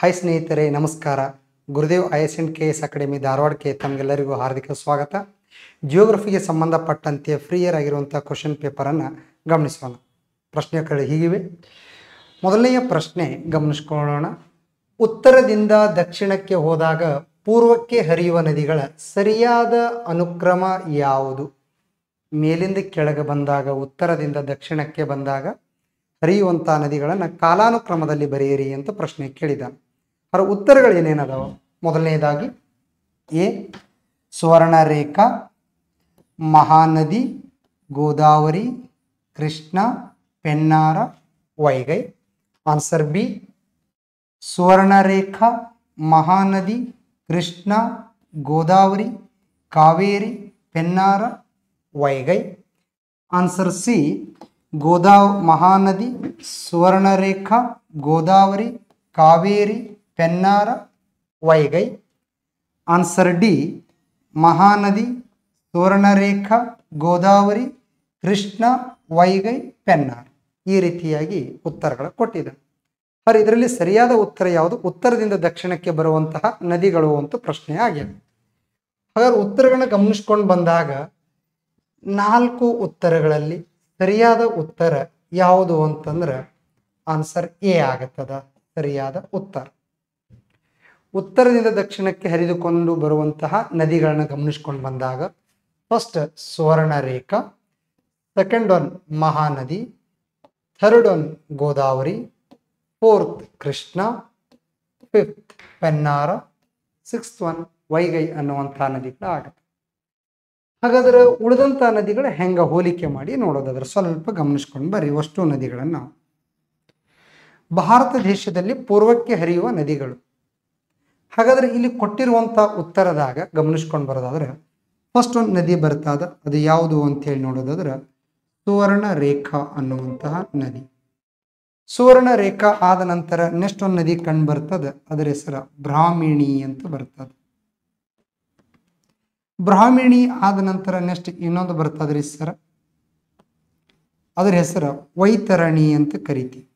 Hi ಸ್ನೇಹಿತರೆ, ನಮಸ್ಕಾರ. Gurudev IAS&KS academy ಧಾರವಾಡಕ್ಕೆ ತಮಗೆಲ್ಲರಿಗೂ ಹಾರ್ದಿಕ ಸ್ವಾಗತ. ಜಿಯೋಗ್ರಫಿಗೆ ಸಂಬಂಧಪಟ್ಟಂತೆ ಫ್ರೀಯರ್ ಆಗಿರುವಂಥ ಕ್ವಶನ್ ಪೇಪರನ್ನು ಗಮನಿಸೋಣ. ಪ್ರಶ್ನೆಗಳು ಹೀಗಿವೆ. ಮೊದಲನೆಯ ಪ್ರಶ್ನೆ ಗಮನಿಸ್ಕೊಳ್ಳೋಣ. ಉತ್ತರದಿಂದ ದಕ್ಷಿಣಕ್ಕೆ ಹೋದಾಗ ಪೂರ್ವಕ್ಕೆ ಹರಿಯುವ ನದಿಗಳ ಸರಿಯಾದ ಅನುಕ್ರಮ ಯಾವುದು? ಮೇಲಿಂದ ಕೆಳಗೆ ಬಂದಾಗ, ಉತ್ತರದಿಂದ ದಕ್ಷಿಣಕ್ಕೆ ಬಂದಾಗ ಹರಿಯುವಂಥ ನದಿಗಳನ್ನು ಕಾಲಾನುಕ್ರಮದಲ್ಲಿ ಬರೆಯಿರಿ ಅಂತ ಪ್ರಶ್ನೆ ಕೇಳಿದ್ದಾನೆ. ಅದರ ಉತ್ತರಗಳು ಏನೇನದಾವ? ಮೊದಲನೇದಾಗಿ A Subarnarekha, Mahanadi, Godavari, Krishna, Pennar, Vaigai. Answer B Subarnarekha, Mahanadi, Krishna, Godavari, Kaveri, Pennar, Vaigai. Answer C Mahanadi, Subarnarekha, Godavari, Kaveri, Pennar, Vaigai. Answer D Mahanadi, Subarnarekha, Godavari, Krishna, Vaigai, Pennar. ಈ ರೀತಿಯಾಗಿ ಉತ್ತರಗಳು ಕೊಟ್ಟಿದೆ. ಆದರೆ ಇದರಲ್ಲಿ ಸರಿಯಾದ ಉತ್ತರ ಯಾವುದು? ಉತ್ತರದಿಂದ ದಕ್ಷಿಣಕ್ಕೆ ಬರುವಂತಹ ನದಿಗಳು ಅಂತ ಪ್ರಶ್ನೆ ಆಗಿದೆ. ಹಾಗಾದ್ರೆ ಉತ್ತರಗಳನ್ನ ಗಮನಿಸ್ಕೊಂಡು ಬಂದಾಗ 4 ಉತ್ತರಗಳಲ್ಲಿ ಸರಿಯಾದ ಉತ್ತರ ಯಾವುದು ಅಂತಂದ್ರೆ ಆನ್ಸರ್ ಎ ಆಗತ್ತದ ಸರಿಯಾದ ಉತ್ತರ. ಉತ್ತರದಿಂದ ದಕ್ಷಿಣಕ್ಕೆ ಹರಿದುಕೊಂಡು ಬರುವಂತಹ ನದಿಗಳನ್ನು ಗಮನಿಸ್ಕೊಂಡು ಬಂದಾಗ first Subarnarekha, second one Mahanadi, third one Godavari, fourth Krishna, fifth Pennar, sixth one Vaigai ಅನ್ನುವಂಥ ನದಿಗಳಾಗತ್ತೆ. ಹಾಗಾದ್ರೆ ಉಳಿದಂಥ ನದಿಗಳು ಹೆಂಗ ಹೋಲಿಕೆ ಮಾಡಿ ನೋಡೋದಾದ್ರೆ ಸ್ವಲ್ಪ ಗಮನಿಸ್ಕೊಂಡು ಬರ್ರಿ. ಅಷ್ಟು ನದಿಗಳನ್ನು ಭಾರತ ದೇಶದಲ್ಲಿ ಪೂರ್ವಕ್ಕೆ ಹರಿಯುವ ನದಿಗಳು. ಹಾಗಾದ್ರೆ ಇಲ್ಲಿ ಕೊಟ್ಟಿರುವಂಥ ಉತ್ತರದಾಗ ಗಮನಿಸ್ಕೊಂಡು ಬರೋದಾದ್ರೆ ಫಸ್ಟ್ ಒಂದು ನದಿ ಬರ್ತದ, ಅದು ಯಾವುದು ಅಂತೇಳಿ ನೋಡೋದಾದ್ರೆ ಸುವರ್ಣರೇಖಾ ಅನ್ನುವಂತಹ ನದಿ. ಸುವರ್ಣರೇಖಾ ಆದ ನಂತರ ನೆಕ್ಸ್ಟ್ ಒಂದು ನದಿ ಕಂಡು ಬರ್ತದೆ, ಅದರ ಹೆಸರು ಬ್ರಾಹ್ಮಿಣಿ ಅಂತ ಬರ್ತದೆ. ಬ್ರಾಹ್ಮಿಣಿ ಆದ ನಂತರ ನೆಕ್ಸ್ಟ್ ಇನ್ನೊಂದು ಬರ್ತದ್ರಿ ಸರ್, ಅದರ ಹೆಸರು ವೈತರಣಿ ಅಂತ ಕರಿತೀವಿ.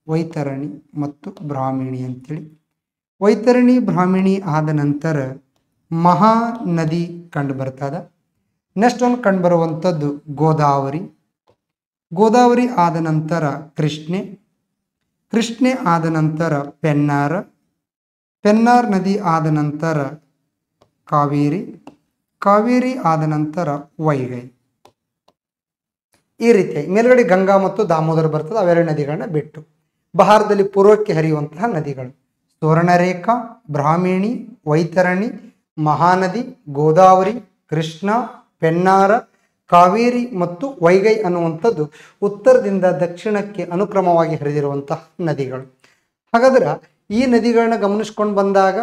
ವೈತರಣಿ ಮತ್ತು ಬ್ರಾಹ್ಮಿಣಿ ಅಂತೇಳಿ. ವೈತರಣಿ ಬ್ರಾಹ್ಮಿಣಿ ಆದ ನಂತರ ಮಹಾನದಿ ಕಂಡು ಬರ್ತದ. ನೆಕ್ಸ್ಟ್ ಒಂದು ಕಂಡು ಬರುವಂಥದ್ದು ಗೋದಾವರಿ. ಗೋದಾವರಿ ಆದ ನಂತರ ಕೃಷ್ಣೆ. ಕೃಷ್ಣೆ ಆದ ನಂತರ ಪೆನ್ನಾರ. ಪೆನ್ನಾರ್ ನದಿ ಆದ ನಂತರ ಕಾವೇರಿ. ಕಾವೇರಿ ಆದ ನಂತರ ವೈಗೈ. ಈ ರೀತಿಯಾಗಿ ಮೇಲ್ಗಡೆ ಗಂಗಾ ಮತ್ತು ದಾಮೋದರ ಬರ್ತದೆ. ಅವೆರಡು ನದಿಗಳನ್ನ ಬಿಟ್ಟು ಭಾರತದಲ್ಲಿ ಪೂರ್ವಕ್ಕೆ ಹರಿಯುವಂತಹ ನದಿಗಳು ಸುವರ್ಣರೇಖಾ, ಬ್ರಾಹ್ಮಿಣಿ, ವೈತರಣಿ, ಮಹಾನದಿ, ಗೋದಾವರಿ, ಕೃಷ್ಣ, ಪೆನ್ನಾರ, ಕಾವೇರಿ ಮತ್ತು ವೈಗೈ ಅನ್ನುವಂಥದ್ದು ಉತ್ತರದಿಂದ ದಕ್ಷಿಣಕ್ಕೆ ಅನುಕ್ರಮವಾಗಿ ಹರಿದಿರುವಂತಹ ನದಿಗಳು. ಹಾಗಾದ್ರೆ ಈ ನದಿಗಳನ್ನ ಗಮನಿಸ್ಕೊಂಡು ಬಂದಾಗ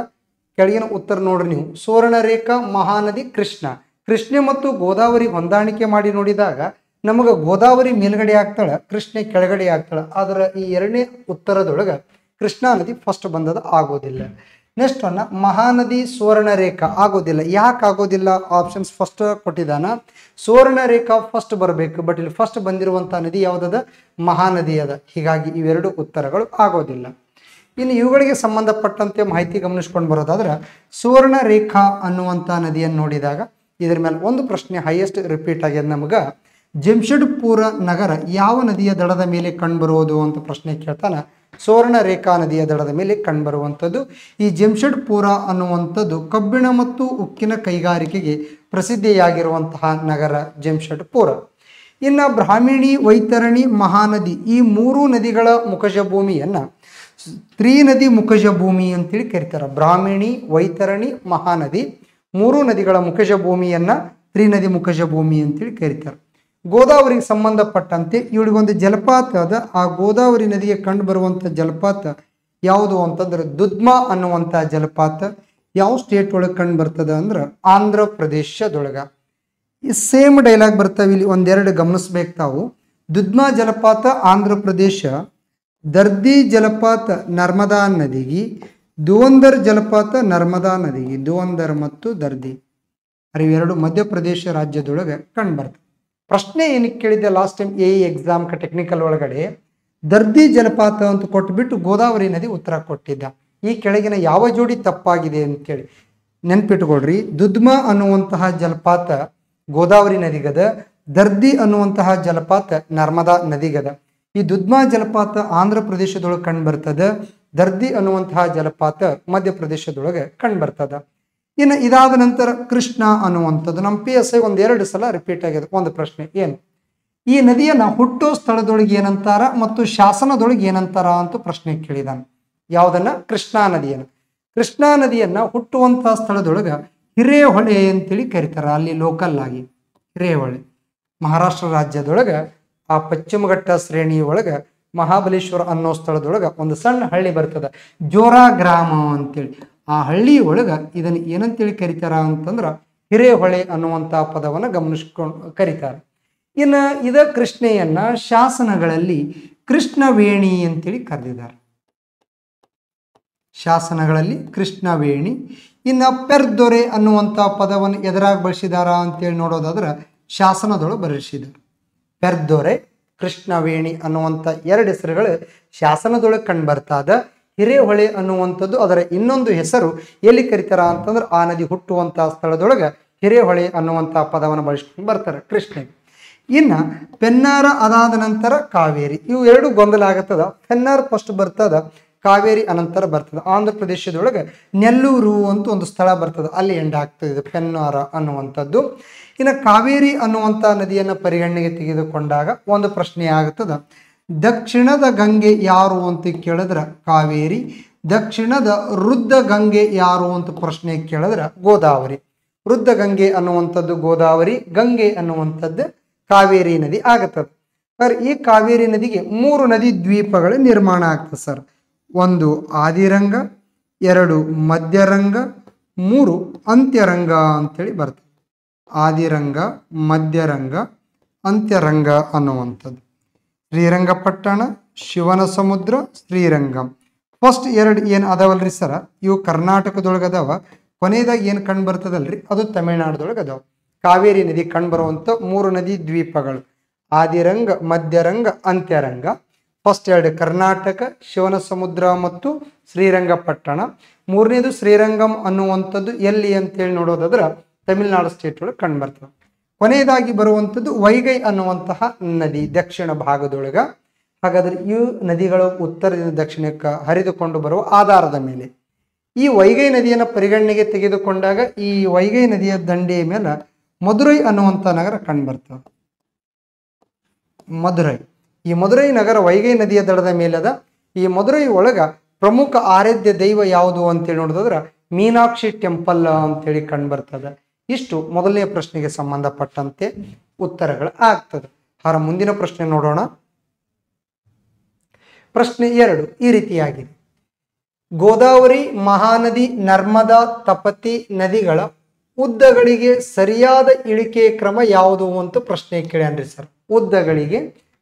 ಕೆಳಗಿನ ಉತ್ತರ ನೋಡ್ರಿ ನೀವು. ಸುವರ್ಣರೇಖಾ, ಮಹಾನದಿ, ಕೃಷ್ಣ. ಕೃಷ್ಣೆ ಮತ್ತು ಗೋದಾವರಿ ಹೊಂದಾಣಿಕೆ ಮಾಡಿ ನೋಡಿದಾಗ ನಮಗೆ ಗೋದಾವರಿ ಮೇಲ್ಗಡೆ ಆಗ್ತಾಳೆ, ಕೃಷ್ಣೆ ಕೆಳಗಡೆ ಆಗ್ತಾಳೆ. ಆದರೆ ಈ ಎರಡನೇ ಉತ್ತರದೊಳಗೆ ಕೃಷ್ಣಾ ನದಿ ಫಸ್ಟ್ ಬಂದದ ಆಗೋದಿಲ್ಲ. ನೆಕ್ಸ್ಟ್ ಒನ್ನ ಮಹಾನದಿ, ಸುವರ್ಣರೇಖಾ ಆಗೋದಿಲ್ಲ. ಯಾಕೆ ಆಗೋದಿಲ್ಲ? ಆಪ್ಷನ್ಸ್ ಫಸ್ಟ್ ಕೊಟ್ಟಿದ್ದಾನ. ಸುವರ್ಣರೇಖಾ ಫಸ್ಟ್ ಬರಬೇಕು, ಬಟ್ ಇಲ್ಲಿ ಫಸ್ಟ್ ಬಂದಿರುವಂಥ ನದಿ ಯಾವುದದ? ಮಹಾನದಿ ಅದ. ಹೀಗಾಗಿ ಇವೆರಡು ಉತ್ತರಗಳು ಆಗೋದಿಲ್ಲ. ಇನ್ನು ಇವುಗಳಿಗೆ ಸಂಬಂಧಪಟ್ಟಂತೆ ಮಾಹಿತಿ ಗಮನಿಸ್ಕೊಂಡು ಬರೋದಾದ್ರೆ ಸುವರ್ಣರೇಖಾ ಅನ್ನುವಂಥ ನದಿಯನ್ನು ನೋಡಿದಾಗ ಇದರ ಮೇಲೆ ಒಂದು ಪ್ರಶ್ನೆ ಹೈಯೆಸ್ಟ್ ರಿಪೀಟ್ ಆಗ್ಯದ ನಮಗೆ. ಜಮ್ಶೆಡ್ಪುರ ನಗರ ಯಾವ ನದಿಯ ದಡದ ಮೇಲೆ ಕಂಡುಬರುವುದು ಅಂತ ಪ್ರಶ್ನೆ ಕೇಳ್ತಾನೆ. ಸುವರ್ಣರೇಖಾ ನದಿಯ ದಡದ ಮೇಲೆ ಕಂಡುಬರುವಂಥದ್ದು. ಈ ಜಮ್ಶೆಡ್ಪುರ ಅನ್ನುವಂಥದ್ದು ಕಬ್ಬಿಣ ಮತ್ತು ಉಕ್ಕಿನ ಕೈಗಾರಿಕೆಗೆ ಪ್ರಸಿದ್ಧಿಯಾಗಿರುವಂತಹ ನಗರ ಜಮ್ಶೆಡ್ಪುರ. ಇನ್ನು ಬ್ರಾಹ್ಮಿಣಿ, ವೈತರಣಿ, ಮಹಾನದಿ ಈ 3 ನದಿಗಳ ಮುಖಜ ಭೂಮಿಯನ್ನು ತ್ರಿನದಿ ಮುಖಜ ಭೂಮಿ ಅಂತೇಳಿ ಕರೀತಾರೆ. ಬ್ರಾಹ್ಮಿಣಿ, ವೈತರಣಿ, ಮಹಾನದಿ 3 ನದಿಗಳ ಮುಖಜ ಭೂಮಿಯನ್ನು ತ್ರಿನದಿ ಮುಖಜ ಭೂಮಿ ಅಂತೇಳಿ ಕರೀತಾರೆ. ಗೋದಾವರಿಗೆ ಸಂಬಂಧಪಟ್ಟಂತೆ ಇವಳಿಗೊಂದು ಜಲಪಾತ ಅದ. ಆ ಗೋದಾವರಿ ನದಿಗೆ ಕಂಡು ಬರುವಂಥ ಜಲಪಾತ ಯಾವುದು ಅಂತಂದ್ರೆ ದುಧ್ಮಾ ಅನ್ನುವಂಥ ಜಲಪಾತ. ಯಾವ ಸ್ಟೇಟ್ ಒಳಗೆ ಕಂಡು ಬರ್ತದೆ ಅಂದ್ರೆ ಆಂಧ್ರ ಪ್ರದೇಶದೊಳಗ. ಈ ಸೇಮ್ ಡೈಲಾಗ್ ಬರ್ತಾವೆ ಇಲ್ಲಿ, ಒಂದೆರಡು ಗಮನಿಸ್ಬೇಕು ತಾವು. ದುಧ್ಮಾ ಜಲಪಾತ ಆಂಧ್ರ ಪ್ರದೇಶ, ದರ್ದಿ ಜಲಪಾತ ನರ್ಮದಾ ನದಿಗೆ, ಧುವಂದರ್ ಜಲಪಾತ ನರ್ಮದಾ ನದಿಗೆ. ಧುವಂದರ್ ಮತ್ತು ದರ್ದಿ ಇವೆರಡು ಮಧ್ಯಪ್ರದೇಶ ರಾಜ್ಯದೊಳಗೆ ಕಂಡು ಬರ್ತದೆ. ಪ್ರಶ್ನೆ ಏನಕ್ಕೆ ಕೇಳಿದ್ದೆ last time A exam technical ಒಳಗಡೆ, ದರ್ದಿ ಜಲಪಾತ ಅಂತ ಕೊಟ್ಬಿಟ್ಟು ಗೋದಾವರಿ ನದಿ ಉತ್ತರ ಕೊಟ್ಟಿದ್ದ. ಈ ಕೆಳಗಿನ ಯಾವ ಜೋಡಿ ತಪ್ಪಾಗಿದೆ ಅಂತೇಳಿ ನೆನ್ಪಿಟ್ಕೊಳ್ರಿ. ದುಧ್ಮ ಅನ್ನುವಂತಹ ಜಲಪಾತ ಗೋದಾವರಿ ನದಿಗದ, ದರ್ದಿ ಅನ್ನುವಂತಹ ಜಲಪಾತ ನರ್ಮದಾ ನದಿಗದ. ಈ ದುಧ್ಮ ಜಲಪಾತ ಆಂಧ್ರ ಪ್ರದೇಶದೊಳಗೆ ಕಂಡು ಬರ್ತದ, ದರ್ದಿ ಅನ್ನುವಂತಹ ಜಲಪಾತ ಮಧ್ಯಪ್ರದೇಶದೊಳಗೆ ಕಂಡು ಬರ್ತದ. ಇನ್ನು ಇದಾದ ನಂತರ ಕೃಷ್ಣ ಅನ್ನುವಂಥದ್ದು ನಮ್ಮ PSI 1-2 ಸಲ ರಿಪೀಟ್ ಆಗಿದೆ. ಒಂದು ಪ್ರಶ್ನೆ ಏನು, ಈ ನದಿಯನ್ನ ಹುಟ್ಟೋ ಸ್ಥಳದೊಳಗೆ ಏನಂತಾರ ಮತ್ತು ಶಾಸನದೊಳಗೆ ಏನಂತಾರ ಅಂತ ಪ್ರಶ್ನೆ ಕೇಳಿದಾನೆ. ಯಾವುದನ್ನ? ಕೃಷ್ಣಾ ನದಿಯನ್ನು. ಕೃಷ್ಣಾ ನದಿಯನ್ನ ಹುಟ್ಟುವಂತಹ ಸ್ಥಳದೊಳಗೆ ಹಿರೇಹೊಳೆ ಅಂತೇಳಿ ಕರೀತಾರ. ಅಲ್ಲಿ ಲೋಕಲ್ ಆಗಿ ಹಿರೇಹೊಳೆ ಮಹಾರಾಷ್ಟ್ರ ರಾಜ್ಯದೊಳಗೆ ಆ ಪಶ್ಚಿಮ ಘಟ್ಟ ಶ್ರೇಣಿ ಒಳಗೆ ಮಹಾಬಲೇಶ್ವರ ಅನ್ನೋ ಸ್ಥಳದೊಳಗೆ ಒಂದು ಸಣ್ಣ ಹಳ್ಳಿ ಬರ್ತದ, ಜೋರಾ ಗ್ರಾಮ ಅಂತೇಳಿ. ಆ ಹಳ್ಳಿ ಒಳಗೆ ಇದನ್ನು ಏನಂತೇಳಿ ಕರೀತಾರ ಅಂತಂದ್ರ ಹಿರೇಹೊಳೆ ಅನ್ನುವಂಥ ಪದವನ್ನು ಗಮನಿಸ್ಕೊಂಡು ಕರೀತಾರೆ. ಇನ್ನು ಇದ ಕೃಷ್ಣೆಯನ್ನ ಶಾಸನಗಳಲ್ಲಿ ಕೃಷ್ಣವೇಣಿ ಅಂತೇಳಿ ಕರೆದಿದ್ದಾರೆ. ಶಾಸನಗಳಲ್ಲಿ ಕೃಷ್ಣವೇಣಿ. ಇನ್ನು ಪೆರ್ದೊರೆ ಅನ್ನುವಂಥ ಪದವನ್ನು ಎದುರಾಗಿ ಬಳಸಿದಾರ ಅಂತೇಳಿ ನೋಡೋದಾದ್ರೆ ಶಾಸನದೊಳಗೆ ಬರೆಸಿದ್ದಾರೆ. ಪೆರ್ದೊರೆ, ಕೃಷ್ಣವೇಣಿ ಅನ್ನುವಂಥ 2 ಹೆಸರುಗಳು ಶಾಸನದೊಳಗೆ ಕಂಡು ಬರ್ತಾದ. ಹಿರೇಹೊಳೆ ಅನ್ನುವಂಥದ್ದು ಅದರ ಇನ್ನೊಂದು ಹೆಸರು. ಎಲ್ಲಿ ಕರೀತಾರ ಅಂತಂದ್ರೆ ಆ ನದಿ ಹುಟ್ಟುವಂಥ ಸ್ಥಳದೊಳಗೆ ಹಿರೇಹೊಳೆ ಅನ್ನುವಂಥ ಪದವನ್ನು ಬಳಸ್ಕೊಂಡು ಬರ್ತಾರೆ ಕೃಷ್ಣಗೆ. ಇನ್ನು ಪೆನ್ನಾರ ಅದಾದ ನಂತರ ಕಾವೇರಿ. ಇವು 2 ಗೊಂದಲ ಆಗತ್ತದ. ಪೆನ್ನಾರ ಫಸ್ಟ್ ಬರ್ತದ, ಕಾವೇರಿ ಅನಂತರ ಬರ್ತದೆ. ಆಂಧ್ರ ಪ್ರದೇಶದೊಳಗೆ ನೆಲ್ಲೂರು ಅಂತ ಒಂದು ಸ್ಥಳ ಬರ್ತದೆ, ಅಲ್ಲಿ ಎಂಡ್ ಆಗ್ತದೆ ಪೆನ್ನಾರ ಅನ್ನುವಂಥದ್ದು. ಇನ್ನು ಕಾವೇರಿ ಅನ್ನುವಂಥ ನದಿಯನ್ನು ಪರಿಗಣನೆಗೆ ತೆಗೆದುಕೊಂಡಾಗ ಒಂದು ಪ್ರಶ್ನೆ ಆಗುತ್ತದೆ. ದಕ್ಷಿಣದ ಗಂಗೆ ಯಾರು ಅಂತ ಕೇಳಿದ್ರೆ ಕಾವೇರಿ, ದಕ್ಷಿಣದ ವೃದ್ಧ ಗಂಗೆ ಯಾರು ಅಂತ ಪ್ರಶ್ನೆ ಕೇಳಿದ್ರೆ ಗೋದಾವರಿ. ವೃದ್ಧ ಗಂಗೆ ಅನ್ನುವಂಥದ್ದು ಗೋದಾವರಿ, ಗಂಗೆ ಅನ್ನುವಂಥದ್ದು ಕಾವೇರಿ ನದಿ ಆಗುತ್ತದೆ. ಸರ್, ಈ ಕಾವೇರಿ ನದಿಗೆ 3 ನದಿ ದ್ವೀಪಗಳ ನಿರ್ಮಾಣ ಆಗ್ತದೆ ಸರ್. 1 ಆದಿರಂಗ, 2 ಮಧ್ಯರಂಗ, 3 ಅಂತ್ಯರಂಗ ಅಂತೇಳಿ ಬರ್ತದೆ. ಆದಿರಂಗ, ಮಧ್ಯರಂಗ, ಅಂತ್ಯರಂಗ ಅನ್ನುವಂಥದ್ದು. ಶ್ರೀರಂಗಪಟ್ಟಣ, ಶಿವನ ಸಮುದ್ರ, ಶ್ರೀರಂಗಂ. ಫಸ್ಟ್ 2 ಏನು ಅದಾವಲ್ರಿ ಸರ, ಇವು ಕರ್ನಾಟಕದೊಳಗೆ ಅದಾವ. ಕೊನೆಯದಾಗಿ ಏನು ಕಂಡು ಬರ್ತದಲ್ರಿ ಅದು ತಮಿಳುನಾಡದೊಳಗೆ ಅದಾವ. ಕಾವೇರಿ ನದಿ ಕಂಡು ಬರುವಂಥ 3 ನದಿ ದ್ವೀಪಗಳು ಆದಿರಂಗ, ಮಧ್ಯರಂಗ, ಅಂತ್ಯರಂಗ. ಫಸ್ಟ್ 2 ಕರ್ನಾಟಕ, ಶಿವನ ಸಮುದ್ರ ಮತ್ತು ಶ್ರೀರಂಗಪಟ್ಟಣ. 3ನೇದು ಶ್ರೀರಂಗಂ ಅನ್ನುವಂಥದ್ದು ಎಲ್ಲಿ ಅಂತೇಳಿ ನೋಡೋದಾದ್ರೆ ತಮಿಳುನಾಡು ಸ್ಟೇಟ್ ಒಳಗೆ ಕಂಡು ಬರ್ತದೆ. ಕೊನೆಯದಾಗಿ ಬರುವಂಥದ್ದು ವೈಗೈ ಅನ್ನುವಂತಹ ನದಿ ದಕ್ಷಿಣ ಭಾಗದೊಳಗ. ಹಾಗಾದ್ರೆ ಈ ನದಿಗಳು ಉತ್ತರದಿಂದ ದಕ್ಷಿಣಕ್ಕೆ ಹರಿದುಕೊಂಡು ಬರುವ ಆಧಾರದ ಮೇಲೆ ಈ ವೈಗೈ ನದಿಯನ್ನು ಪರಿಗಣನೆಗೆ ತೆಗೆದುಕೊಂಡಾಗ ಈ ವೈಗೈ ನದಿಯ ದಂಡೆಯ ಮೇಲೆ ಮಧುರೈ ಅನ್ನುವಂಥ ನಗರ ಕಂಡು ಬರ್ತದೆ. ಮಧುರೈ, ಈ ಮಧುರೈ ನಗರ ವೈಗೈ ನದಿಯ ದಡದ ಮೇಲದ. ಈ ಮಧುರೈ ಒಳಗ ಪ್ರಮುಖ ಆರಾಧ್ಯ ದೈವ ಯಾವುದು ಅಂತೇಳಿ ನೋಡಿದ್ರೆ ಮೀನಾಕ್ಷಿ ಟೆಂಪಲ್ ಅಂತೇಳಿ ಕಂಡು ಬರ್ತದೆ. ಇಷ್ಟು ಮೊದಲನೇ ಪ್ರಶ್ನೆಗೆ ಸಂಬಂಧಪಟ್ಟಂತೆ ಉತ್ತರಗಳು ಆಗ್ತದೆ. ಹಾರ ಮುಂದಿನ ಪ್ರಶ್ನೆ ನೋಡೋಣ. ಪ್ರಶ್ನೆ 2 ಈ ರೀತಿಯಾಗಿದೆ. ಗೋದಾವರಿ, ಮಹಾನದಿ, ನರ್ಮದಾ, ತಪತಿ ನದಿಗಳ ಉದ್ದಗಳಿಗೆ ಸರಿಯಾದ ಇಳಿಕೆ ಕ್ರಮ ಯಾವುದು ಅಂತ ಪ್ರಶ್ನೆ ಕೇಳ್ಯಾನ್ರಿ ಸರ್. ಉದ್ದಗಳಿಗೆ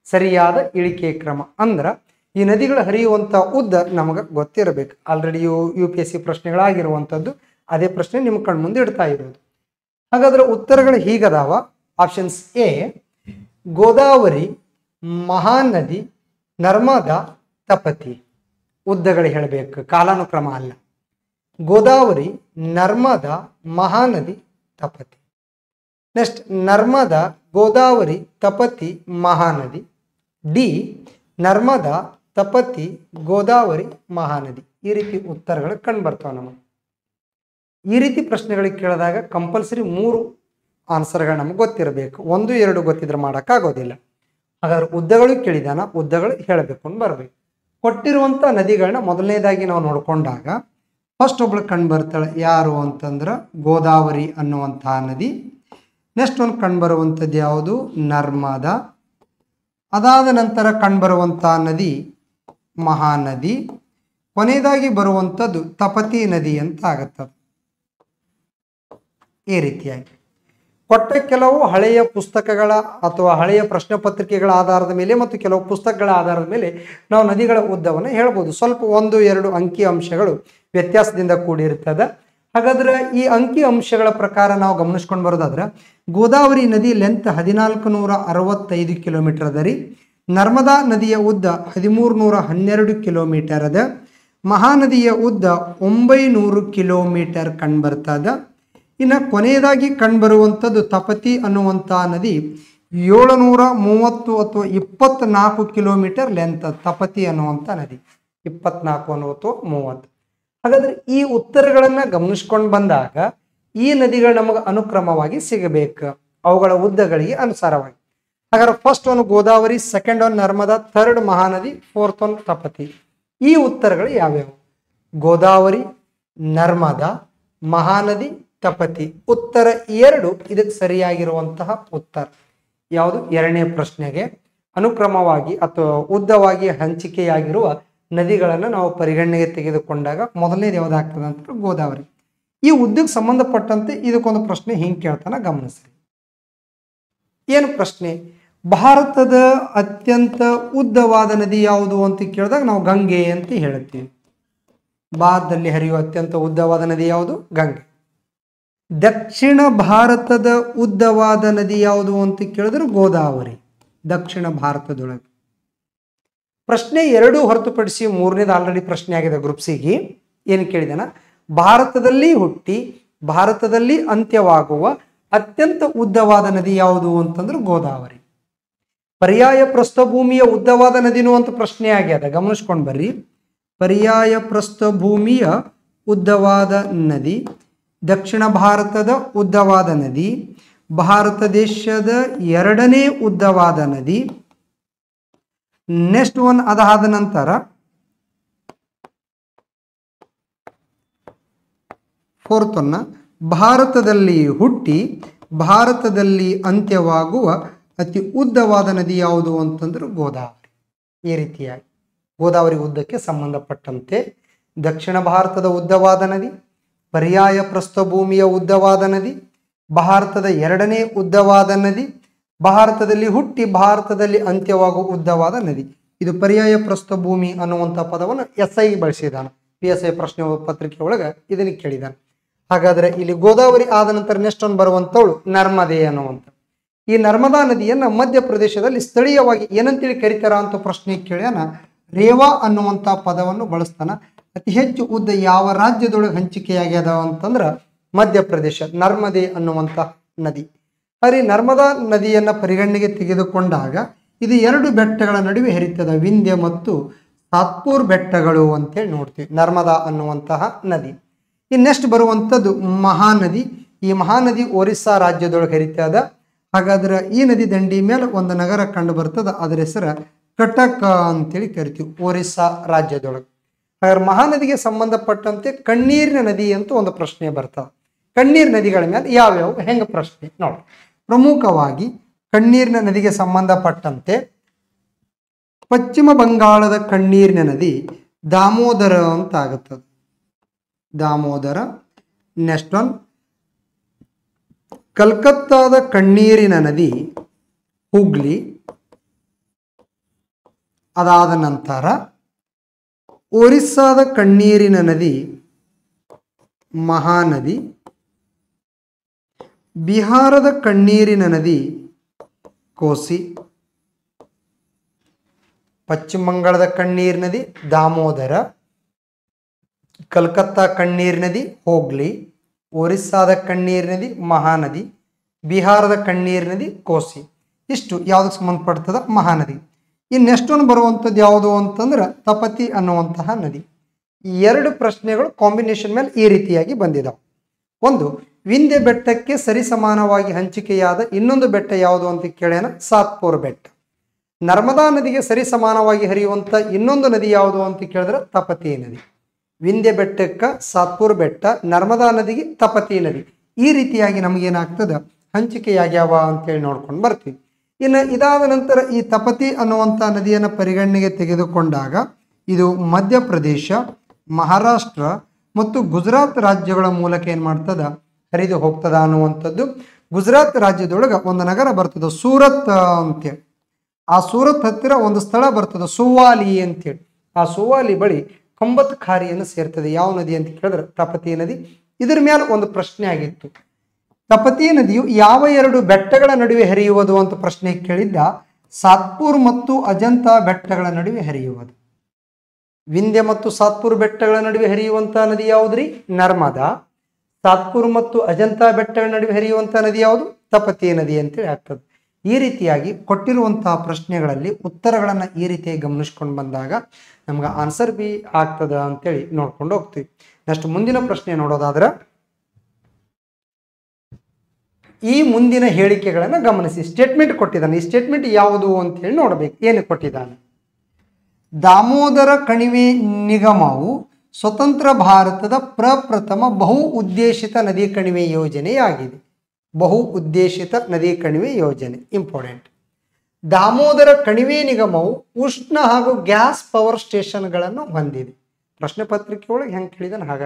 ಸರಿಯಾದ ಇಳಿಕೆ ಕ್ರಮ ಅಂದ್ರ ಈ ನದಿಗಳು ಹರಿಯುವಂತ ಉದ್ದ ನಮಗೆ ಗೊತ್ತಿರಬೇಕು. ಆಲ್ರೆಡಿ UPSC ಪ್ರಶ್ನೆಗಳಾಗಿರುವಂಥದ್ದು ಅದೇ ಪ್ರಶ್ನೆ ನಿಮ್ಮ ಕಣ್ಣು ಮುಂದೆ ಇಡ್ತಾ ಇರೋದು. ಹಾಗಾದ್ರೆ ಉತ್ತರಗಳು ಹೀಗದಾವ. ಆಪ್ಷನ್ಸ್ ಎ ಗೋದಾವರಿ, ಮಹಾನದಿ, ನರ್ಮದಾ, ತಪತಿ. ಉದ್ದಗಳು ಹೇಳಬೇಕು, ಕಾಲಾನುಕ್ರಮ ಅಲ್ಲ. ಗೋದಾವರಿ, ನರ್ಮದಾ, ಮಹಾನದಿ, ತಪತಿ. ನೆಕ್ಸ್ಟ್ ನರ್ಮದಾ, ಗೋದಾವರಿ, ತಪತಿ, ಮಹಾನದಿ. ಡಿ ನರ್ಮದಾ, ತಪತಿ, ಗೋದಾವರಿ, ಮಹಾನದಿ. ಈ ರೀತಿ ಉತ್ತರಗಳು ಕಂಡು ಬರ್ತಾವೆ ನಮಗೆ. ಈ ರೀತಿ ಪ್ರಶ್ನೆಗಳಿಗೆ ಕೇಳಿದಾಗ ಕಂಪಲ್ಸರಿ 3 ಆನ್ಸರ್ಗಳು ನಮಗೆ ಗೊತ್ತಿರಬೇಕು. 1, 2 ಗೊತ್ತಿದ್ರೆ ಮಾಡೋಕ್ಕಾಗೋದಿಲ್ಲ. ಹಾಗಾದ್ರೆ ಉದ್ದಗಳು ಕೇಳಿದಾನ, ಉದ್ದಗಳು ಹೇಳಬೇಕು ಅಂತ ಬರಬೇಕು. ಕೊಟ್ಟಿರುವಂಥ ನದಿಗಳನ್ನ ಮೊದಲನೇದಾಗಿ ನಾವು ನೋಡ್ಕೊಂಡಾಗ ಫಸ್ಟ್ ಒಬ್ಳು ಕಂಡು ಬರ್ತಾಳೆ ಯಾರು ಅಂತಂದ್ರೆ ಗೋದಾವರಿ ಅನ್ನುವಂತಹ ನದಿ. ನೆಕ್ಸ್ಟ್ ಒಂದು ಕಂಡು ಬರುವಂಥದ್ದು ಯಾವುದು? ನರ್ಮದಾ. ಅದಾದ ನಂತರ ಕಂಡುಬರುವಂಥ ನದಿ ಮಹಾನದಿ. ಕೊನೆಯದಾಗಿ ಬರುವಂಥದ್ದು ತಪತಿ ನದಿ ಅಂತ ಆಗುತ್ತದೆ. ಈ ರೀತಿಯಾಗಿ ಕೊಟ್ಟ ಕೆಲವು ಹಳೆಯ ಪುಸ್ತಕಗಳ ಅಥವಾ ಹಳೆಯ ಪ್ರಶ್ನೆ ಪತ್ರಿಕೆಗಳ ಆಧಾರದ ಮೇಲೆ ಮತ್ತು ಕೆಲವು ಪುಸ್ತಕಗಳ ಆಧಾರದ ಮೇಲೆ ನಾವು ನದಿಗಳ ಉದ್ದವನ್ನು ಹೇಳ್ಬೋದು. ಸ್ವಲ್ಪ 1-2 ಅಂಕಿ ಅಂಶಗಳು ವ್ಯತ್ಯಾಸದಿಂದ ಕೂಡಿರ್ತದೆ. ಹಾಗಾದ್ರೆ ಈ ಅಂಕಿ ಅಂಶಗಳ ಪ್ರಕಾರ ನಾವು ಗಮನಿಸ್ಕೊಂಡು ಬರೋದಾದ್ರೆ ಗೋದಾವರಿ ನದಿ ಲೆಂತ್ 1465 ಕಿಲೋಮೀಟರ್ ಅದ ರೀ. ನರ್ಮದಾ ನದಿಯ ಉದ್ದ 1312 ಕಿಲೋಮೀಟರ್ ಅದ. ಮಹಾನದಿಯ ಉದ್ದ 900 ಕಿಲೋಮೀಟರ್ ಕಂಡುಬರ್ತದ. ಇನ್ನು ಕೊನೆಯದಾಗಿ ಕಂಡುಬರುವಂಥದ್ದು ತಪತಿ ಅನ್ನುವಂಥ ನದಿ 730 ಅಥವಾ 24 ಕಿಲೋಮೀಟರ್ ಲೆಂತ್. ತಪತಿ ಅನ್ನುವಂಥ ನದಿ 24 ಅಥವಾ 30. ಹಾಗಾದ್ರೆ ಈ ಉತ್ತರಗಳನ್ನ ಗಮನಿಸ್ಕೊಂಡು ಬಂದಾಗ ಈ ನದಿಗಳು ನಮಗೆ ಅನುಕ್ರಮವಾಗಿ ಸಿಗಬೇಕು ಅವುಗಳ ಉದ್ದಗಳಿಗೆ ಅನುಸಾರವಾಗಿ. ಹಾಗಾದ್ರೆ first one Godavari, second one Narmada, third Mahanadi, fourth one Tapti. ಈ ಉತ್ತರಗಳು ಯಾವ್ಯಾವು? ಗೋದಾವರಿ, ನರ್ಮದಾ, ಮಹಾನದಿ, ತಪತಿ. ಉತ್ತರ 2 ಇದಕ್ಕೆ ಸರಿಯಾಗಿರುವಂತಹ ಉತ್ತರ. ಯಾವುದು? 2ನೇ ಪ್ರಶ್ನೆಗೆ ಅನುಕ್ರಮವಾಗಿ ಅಥವಾ ಉದ್ದವಾಗಿ ಹಂಚಿಕೆಯಾಗಿರುವ ನದಿಗಳನ್ನು ನಾವು ಪರಿಗಣನೆಗೆ ತೆಗೆದುಕೊಂಡಾಗ ಮೊದಲನೇದು ಯಾವುದಾಗ್ತದೆ ಅಂತ ಗೋದಾವರಿ. ಈ ಉದ್ದಕ್ಕೆ ಸಂಬಂಧಪಟ್ಟಂತೆ ಇದಕ್ಕೊಂದು ಪ್ರಶ್ನೆ ಹಿಂಗೆ ಕೇಳ್ತಾನ, ಗಮನಿಸ್ರಿ. ಏನು ಪ್ರಶ್ನೆ? ಭಾರತದ ಅತ್ಯಂತ ಉದ್ದವಾದ ನದಿ ಯಾವುದು ಅಂತ ಕೇಳಿದಾಗ ನಾವು ಗಂಗೆ ಅಂತ ಹೇಳ್ತೀವಿ. ಭಾರತದಲ್ಲಿ ಹರಿಯುವ ಅತ್ಯಂತ ಉದ್ದವಾದ ನದಿ ಯಾವುದು? ಗಂಗೆ. ದಕ್ಷಿಣ ಭಾರತದ ಉದ್ದವಾದ ನದಿ ಯಾವುದು ಅಂತ ಕೇಳಿದ್ರೆ ಗೋದಾವರಿ, ದಕ್ಷಿಣ ಭಾರತದೊಳಗೆ. ಪ್ರಶ್ನೆ 2 ಹೊರತುಪಡಿಸಿ 3ನೇದು ಆಲ್ರೆಡಿ ಪ್ರಶ್ನೆ ಆಗಿದೆ ಗ್ರೂಪ್ ಸಿಗೆ. ಏನು ಕೇಳಿದಾನ? ಭಾರತದಲ್ಲಿ ಹುಟ್ಟಿ ಭಾರತದಲ್ಲಿ ಅಂತ್ಯವಾಗುವ ಅತ್ಯಂತ ಉದ್ದವಾದ ನದಿ ಯಾವುದು ಅಂತಂದ್ರೆ ಗೋದಾವರಿ. ಪರ್ಯಾಯ ಪ್ರಸ್ಥಭೂಮಿಯ ಉದ್ದವಾದ ನದಿನೂ ಅಂತ ಪ್ರಶ್ನೆ ಆಗ್ಯದ, ಗಮನಿಸ್ಕೊಂಡು ಬರ್ರಿ. ಪರ್ಯಾಯ ಪ್ರಸ್ಥಭೂಮಿಯ ಉದ್ದವಾದ ನದಿ, ದಕ್ಷಿಣ ಭಾರತದ ಉದ್ದವಾದ ನದಿ, ಭಾರತ ದೇಶದ 2ನೇ ಉದ್ದವಾದ ನದಿ. ನೆಕ್ಸ್ಟ್ ಒನ್ ಅದಾದ ನಂತರ ಫೋರ್ತ್ ಒನ್ನ ಭಾರತದಲ್ಲಿ ಹುಟ್ಟಿ ಭಾರತದಲ್ಲಿ ಅಂತ್ಯವಾಗುವ ಅತಿ ಉದ್ದವಾದ ನದಿ ಯಾವುದು ಅಂತಂದ್ರೆ ಗೋದಾವರಿ. ಈ ರೀತಿಯಾಗಿ ಗೋದಾವರಿ ಉದ್ದಕ್ಕೆ ಸಂಬಂಧಪಟ್ಟಂತೆ ದಕ್ಷಿಣ ಭಾರತದ ಉದ್ದವಾದ ನದಿ, ಪರ್ಯಾಯ ಪ್ರಸ್ಥಭೂಮಿಯ ಉದ್ದವಾದ ನದಿ, ಭಾರತದ 2ನೇ ಉದ್ದವಾದ ನದಿ, ಭಾರತದಲ್ಲಿ ಹುಟ್ಟಿ ಭಾರತದಲ್ಲಿ ಅಂತ್ಯವಾಗುವ ಉದ್ದವಾದ ನದಿ. ಇದು ಪರ್ಯಾಯ ಪ್ರಸ್ಥಭೂಮಿ ಅನ್ನುವಂಥ ಪದವನ್ನು SI ಬಳಸಿದಾನ. PSI ಪ್ರಶ್ನೆ ಪತ್ರಿಕೆ ಒಳಗೆ ಇದನ್ನು ಕೇಳಿದಾನೆ. ಹಾಗಾದ್ರೆ ಇಲ್ಲಿ ಗೋದಾವರಿ ಆದ ನಂತರ ನೆಕ್ಸ್ಟ್ ಒಂದು ಬರುವಂಥವಳು ನರ್ಮದೆ ಅನ್ನುವಂಥ. ಈ ನರ್ಮದಾ ನದಿಯನ್ನ ಮಧ್ಯಪ್ರದೇಶದಲ್ಲಿ ಸ್ಥಳೀಯವಾಗಿ ಏನಂತೇಳಿ ಕರೀತಾರ ಅಂತ ಪ್ರಶ್ನೆ ಕೇಳ್ಯಾನ. ರೇವಾ ಅನ್ನುವಂಥ ಪದವನ್ನು ಬಳಸ್ತಾನ. ಅತಿ ಹೆಚ್ಚು ಉದ್ದ ಯಾವ ರಾಜ್ಯದೊಳಗೆ ಹಂಚಿಕೆಯಾಗ್ಯದ ಅಂತಂದ್ರ ಮಧ್ಯಪ್ರದೇಶ, ನರ್ಮದೆ ಅನ್ನುವಂಥ ನದಿ. ಆದರೆ ನರ್ಮದಾ ನದಿಯನ್ನ ಪರಿಗಣನೆಗೆ ತೆಗೆದುಕೊಂಡಾಗ ಇದು 2 ಬೆಟ್ಟಗಳ ನಡುವೆ ಹರಿತದ, ವಿಂಧ್ಯ ಮತ್ತು ಸಾತ್ಪುರ್ ಬೆಟ್ಟಗಳು ಅಂತೇಳಿ ನೋಡ್ತೀವಿ ನರ್ಮದಾ ಅನ್ನುವಂತಹ ನದಿ. ಇನ್ನು ನೆಕ್ಸ್ಟ್ ಬರುವಂಥದ್ದು ಮಹಾನದಿ. ಈ ಮಹಾನದಿ ಒರಿಸ್ಸಾ ರಾಜ್ಯದೊಳಗೆ ಹರಿತದ. ಹಾಗಾದ್ರೆ ಈ ನದಿ ದಂಡಿ ಮೇಲೆ ಒಂದು ನಗರ ಕಂಡು ಬರ್ತದ, ಅದರ ಹೆಸರು ಕಟಕ್ ಅಂತೇಳಿ ಕರಿತೀವಿ, ಒರಿಸ್ಸಾ ರಾಜ್ಯದೊಳಗೆ. ಹಾಗಾದ್ರೆ ಮಹಾನದಿಗೆ ಸಂಬಂಧಪಟ್ಟಂತೆ ಕಣ್ಣೀರಿನ ನದಿ ಅಂತ ಒಂದು ಪ್ರಶ್ನೆ ಬರ್ತದೆ. ಕಣ್ಣೀರ್ ನದಿಗಳ ಮೇಲೆ ಯಾವ್ಯಾವ ಹೆಂಗ ಪ್ರಶ್ನೆ ನೋಡಿ. ಪ್ರಮುಖವಾಗಿ ಕಣ್ಣೀರಿನ ನದಿಗೆ ಸಂಬಂಧಪಟ್ಟಂತೆ ಪಶ್ಚಿಮ ಬಂಗಾಳದ ಕಣ್ಣೀರಿನ ನದಿ ದಾಮೋದರ ಅಂತ ಆಗುತ್ತದೆ, ದಾಮೋದರ. ನೆಕ್ಸ್ಟ್ ಒನ್ ಕಲ್ಕತ್ತಾದ ಕಣ್ಣೀರಿನ ನದಿ ಹುಗ್ಲಿ. ಅದಾದ ನಂತರ ಒರಿಸ್ಸಾದ ಕಣ್ಣೀರಿನ ನದಿ ಮಹಾನದಿ. ಬಿಹಾರದ ಕಣ್ಣೀರಿನ ನದಿ ಕೋಸಿ. ಪಶ್ಚಿಮ ಬಂಗಾಳದ ಕಣ್ಣೀರ್ ನದಿ ದಾಮೋದರ. ಕಲ್ಕತ್ತಾ ಕಣ್ಣೀರ್ ನದಿ ಹೋಗ್ಲಿ. ಒರಿಸ್ಸಾದ ಕಣ್ಣೀರ್ ನದಿ ಮಹಾನದಿ. ಬಿಹಾರದ ಕಣ್ಣೀರ್ ನದಿ ಕೋಸಿ. ಇಷ್ಟು ಯಾವುದಕ್ಕೆ ಸಂಬಂಧಪಡ್ತದ? ಮಹಾನದಿ. ಇನ್ನು ನೆಕ್ಸ್ಟ್ ಒಂದು ಬರುವಂಥದ್ದು ಯಾವುದು ಅಂತಂದ್ರೆ ತಪತಿ ಅನ್ನುವಂತಹ ನದಿ. ಈ 2 ಪ್ರಶ್ನೆಗಳು ಕಾಂಬಿನೇಷನ್ ಮೇಲೆ ಈ ರೀತಿಯಾಗಿ ಬಂದಿದ್ದಾವೆ. ಒಂದು, ವಿಂಧ್ಯ ಬೆಟ್ಟಕ್ಕೆ ಸರಿಸಮಾನವಾಗಿ ಹಂಚಿಕೆಯಾದ ಇನ್ನೊಂದು ಬೆಟ್ಟ ಯಾವುದು ಅಂತ ಕೇಳ್ಯಾನ, ಸಾತ್ಪುರ್ ಬೆಟ್ಟ. ನರ್ಮದಾ ನದಿಗೆ ಸರಿಸಮಾನವಾಗಿ ಹರಿಯುವಂಥ ಇನ್ನೊಂದು ನದಿ ಯಾವುದು ಅಂತ ಕೇಳಿದ್ರೆ ತಪತಿ ನದಿ. ವಿಂಧ್ಯ ಬೆಟ್ಟಕ್ಕೆ ಸಾತ್ಪುರ್ ಬೆಟ್ಟ, ನರ್ಮದಾ ನದಿಗೆ ತಪತಿ ನದಿ. ಈ ರೀತಿಯಾಗಿ ನಮಗೇನಾಗ್ತದೆ, ಹಂಚಿಕೆಯಾಗ್ಯಾವ ಅಂತೇಳಿ ನೋಡ್ಕೊಂಡು ಬರ್ತೀವಿ. ಇನ್ನು ಇದಾದ ನಂತರ ಈ ತಪತಿ ಅನ್ನುವಂಥ ನದಿಯನ್ನು ಪರಿಗಣನೆಗೆ ತೆಗೆದುಕೊಂಡಾಗ ಇದು ಮಧ್ಯಪ್ರದೇಶ, ಮಹಾರಾಷ್ಟ್ರ ಮತ್ತು ಗುಜರಾತ್ ರಾಜ್ಯಗಳ ಮೂಲಕ ಏನು ಮಾಡ್ತದ, ಹರಿದು ಹೋಗ್ತದ ಅನ್ನುವಂಥದ್ದು. ಗುಜರಾತ್ ರಾಜ್ಯದೊಳಗೆ ಒಂದು ನಗರ ಬರ್ತದೆ ಸೂರತ್ ಅಂತೇಳಿ. ಆ ಸೂರತ್ ಹತ್ತಿರ ಒಂದು ಸ್ಥಳ ಬರ್ತದೆ ಸುವಾಲಿ ಅಂತೇಳಿ. ಆ ಸುವಾಲಿ ಬಳಿ ಕಂಬತ್ ಖಾರಿಯನ್ನು ಸೇರ್ತದೆ. ಯಾವ ನದಿ ಅಂತ ಕೇಳಿದ್ರೆ ತಪತಿ ನದಿ. ಇದ್ರ ಮೇಲೆ ಒಂದು ಪ್ರಶ್ನೆ ಆಗಿತ್ತು, ತಪತಿ ನದಿಯು ಯಾವ 2 ಬೆಟ್ಟಗಳ ನಡುವೆ ಹರಿಯುವುದು ಅಂತ ಪ್ರಶ್ನೆ ಕೇಳಿದ್ದ. ಸಾತ್ಪುರ್ ಮತ್ತು ಅಜಂತಾ ಬೆಟ್ಟಗಳ ನಡುವೆ ಹರಿಯುವುದು. ವಿಂಧ್ಯ ಮತ್ತು ಸಾತ್ಪುರ್ ಬೆಟ್ಟಗಳ ನಡುವೆ ಹರಿಯುವಂತಹ ನದಿ ಯಾವುದ್ರಿ? ನರ್ಮದಾ. ಸಾತ್ಪುರ್ ಮತ್ತು ಅಜಂತಾ ಬೆಟ್ಟಗಳ ನಡುವೆ ಹರಿಯುವಂತಹ ನದಿ ಯಾವುದು? ತಪತಿ ನದಿ ಅಂತೇಳಿ ಆಗ್ತದೆ. ಈ ರೀತಿಯಾಗಿ ಕೊಟ್ಟಿರುವಂತಹ ಪ್ರಶ್ನೆಗಳಲ್ಲಿ ಉತ್ತರಗಳನ್ನು ಈ ರೀತಿಯಾಗಿ ಗಮನಿಸ್ಕೊಂಡು ಬಂದಾಗ ನಮ್ಗೆ ಆನ್ಸರ್ ಬಿ ಆಗ್ತದ ಅಂತೇಳಿ ನೋಡ್ಕೊಂಡು ಹೋಗ್ತೀವಿ. ನೆಕ್ಸ್ಟ್ ಮುಂದಿನ ಪ್ರಶ್ನೆ ನೋಡೋದಾದ್ರೆ, ಈ ಮುಂದಿನ ಹೇಳಿಕೆಗಳನ್ನು ಗಮನಿಸಿ. ಸ್ಟೇಟ್ಮೆಂಟ್ ಕೊಟ್ಟಿದ್ದಾನೆ. ಈ ಸ್ಟೇಟ್ಮೆಂಟ್ ಯಾವುದು ಅಂತ ಹೇಳಿ ನೋಡಬೇಕು. ಏನು ಕೊಟ್ಟಿದ್ದಾನೆ? ದಾಮೋದರ ಕಣಿವೆ ನಿಗಮವು ಸ್ವತಂತ್ರ ಭಾರತದ ಪ್ರಪ್ರಥಮ ಬಹು ಉದ್ದೇಶಿತ ನದಿ ಕಣಿವೆ ಯೋಜನೆಯಾಗಿದೆ. ಬಹು ಉದ್ದೇಶಿತ ನದಿ ಕಣಿವೆ ಯೋಜನೆ ಇಂಪಾರ್ಟೆಂಟ್. ದಾಮೋದರ ಕಣಿವೆ ನಿಗಮವು ಉಷ್ಣ ಹಾಗೂ ಗ್ಯಾಸ್ ಪವರ್ ಸ್ಟೇಷನ್ಗಳನ್ನು ಹೊಂದಿದೆ. ಪ್ರಶ್ನೆ ಪತ್ರಿಕೆ ಒಳಗೆ ಹೆಂಗೆ ಕೇಳಿದಾನೆ ಹಾಗ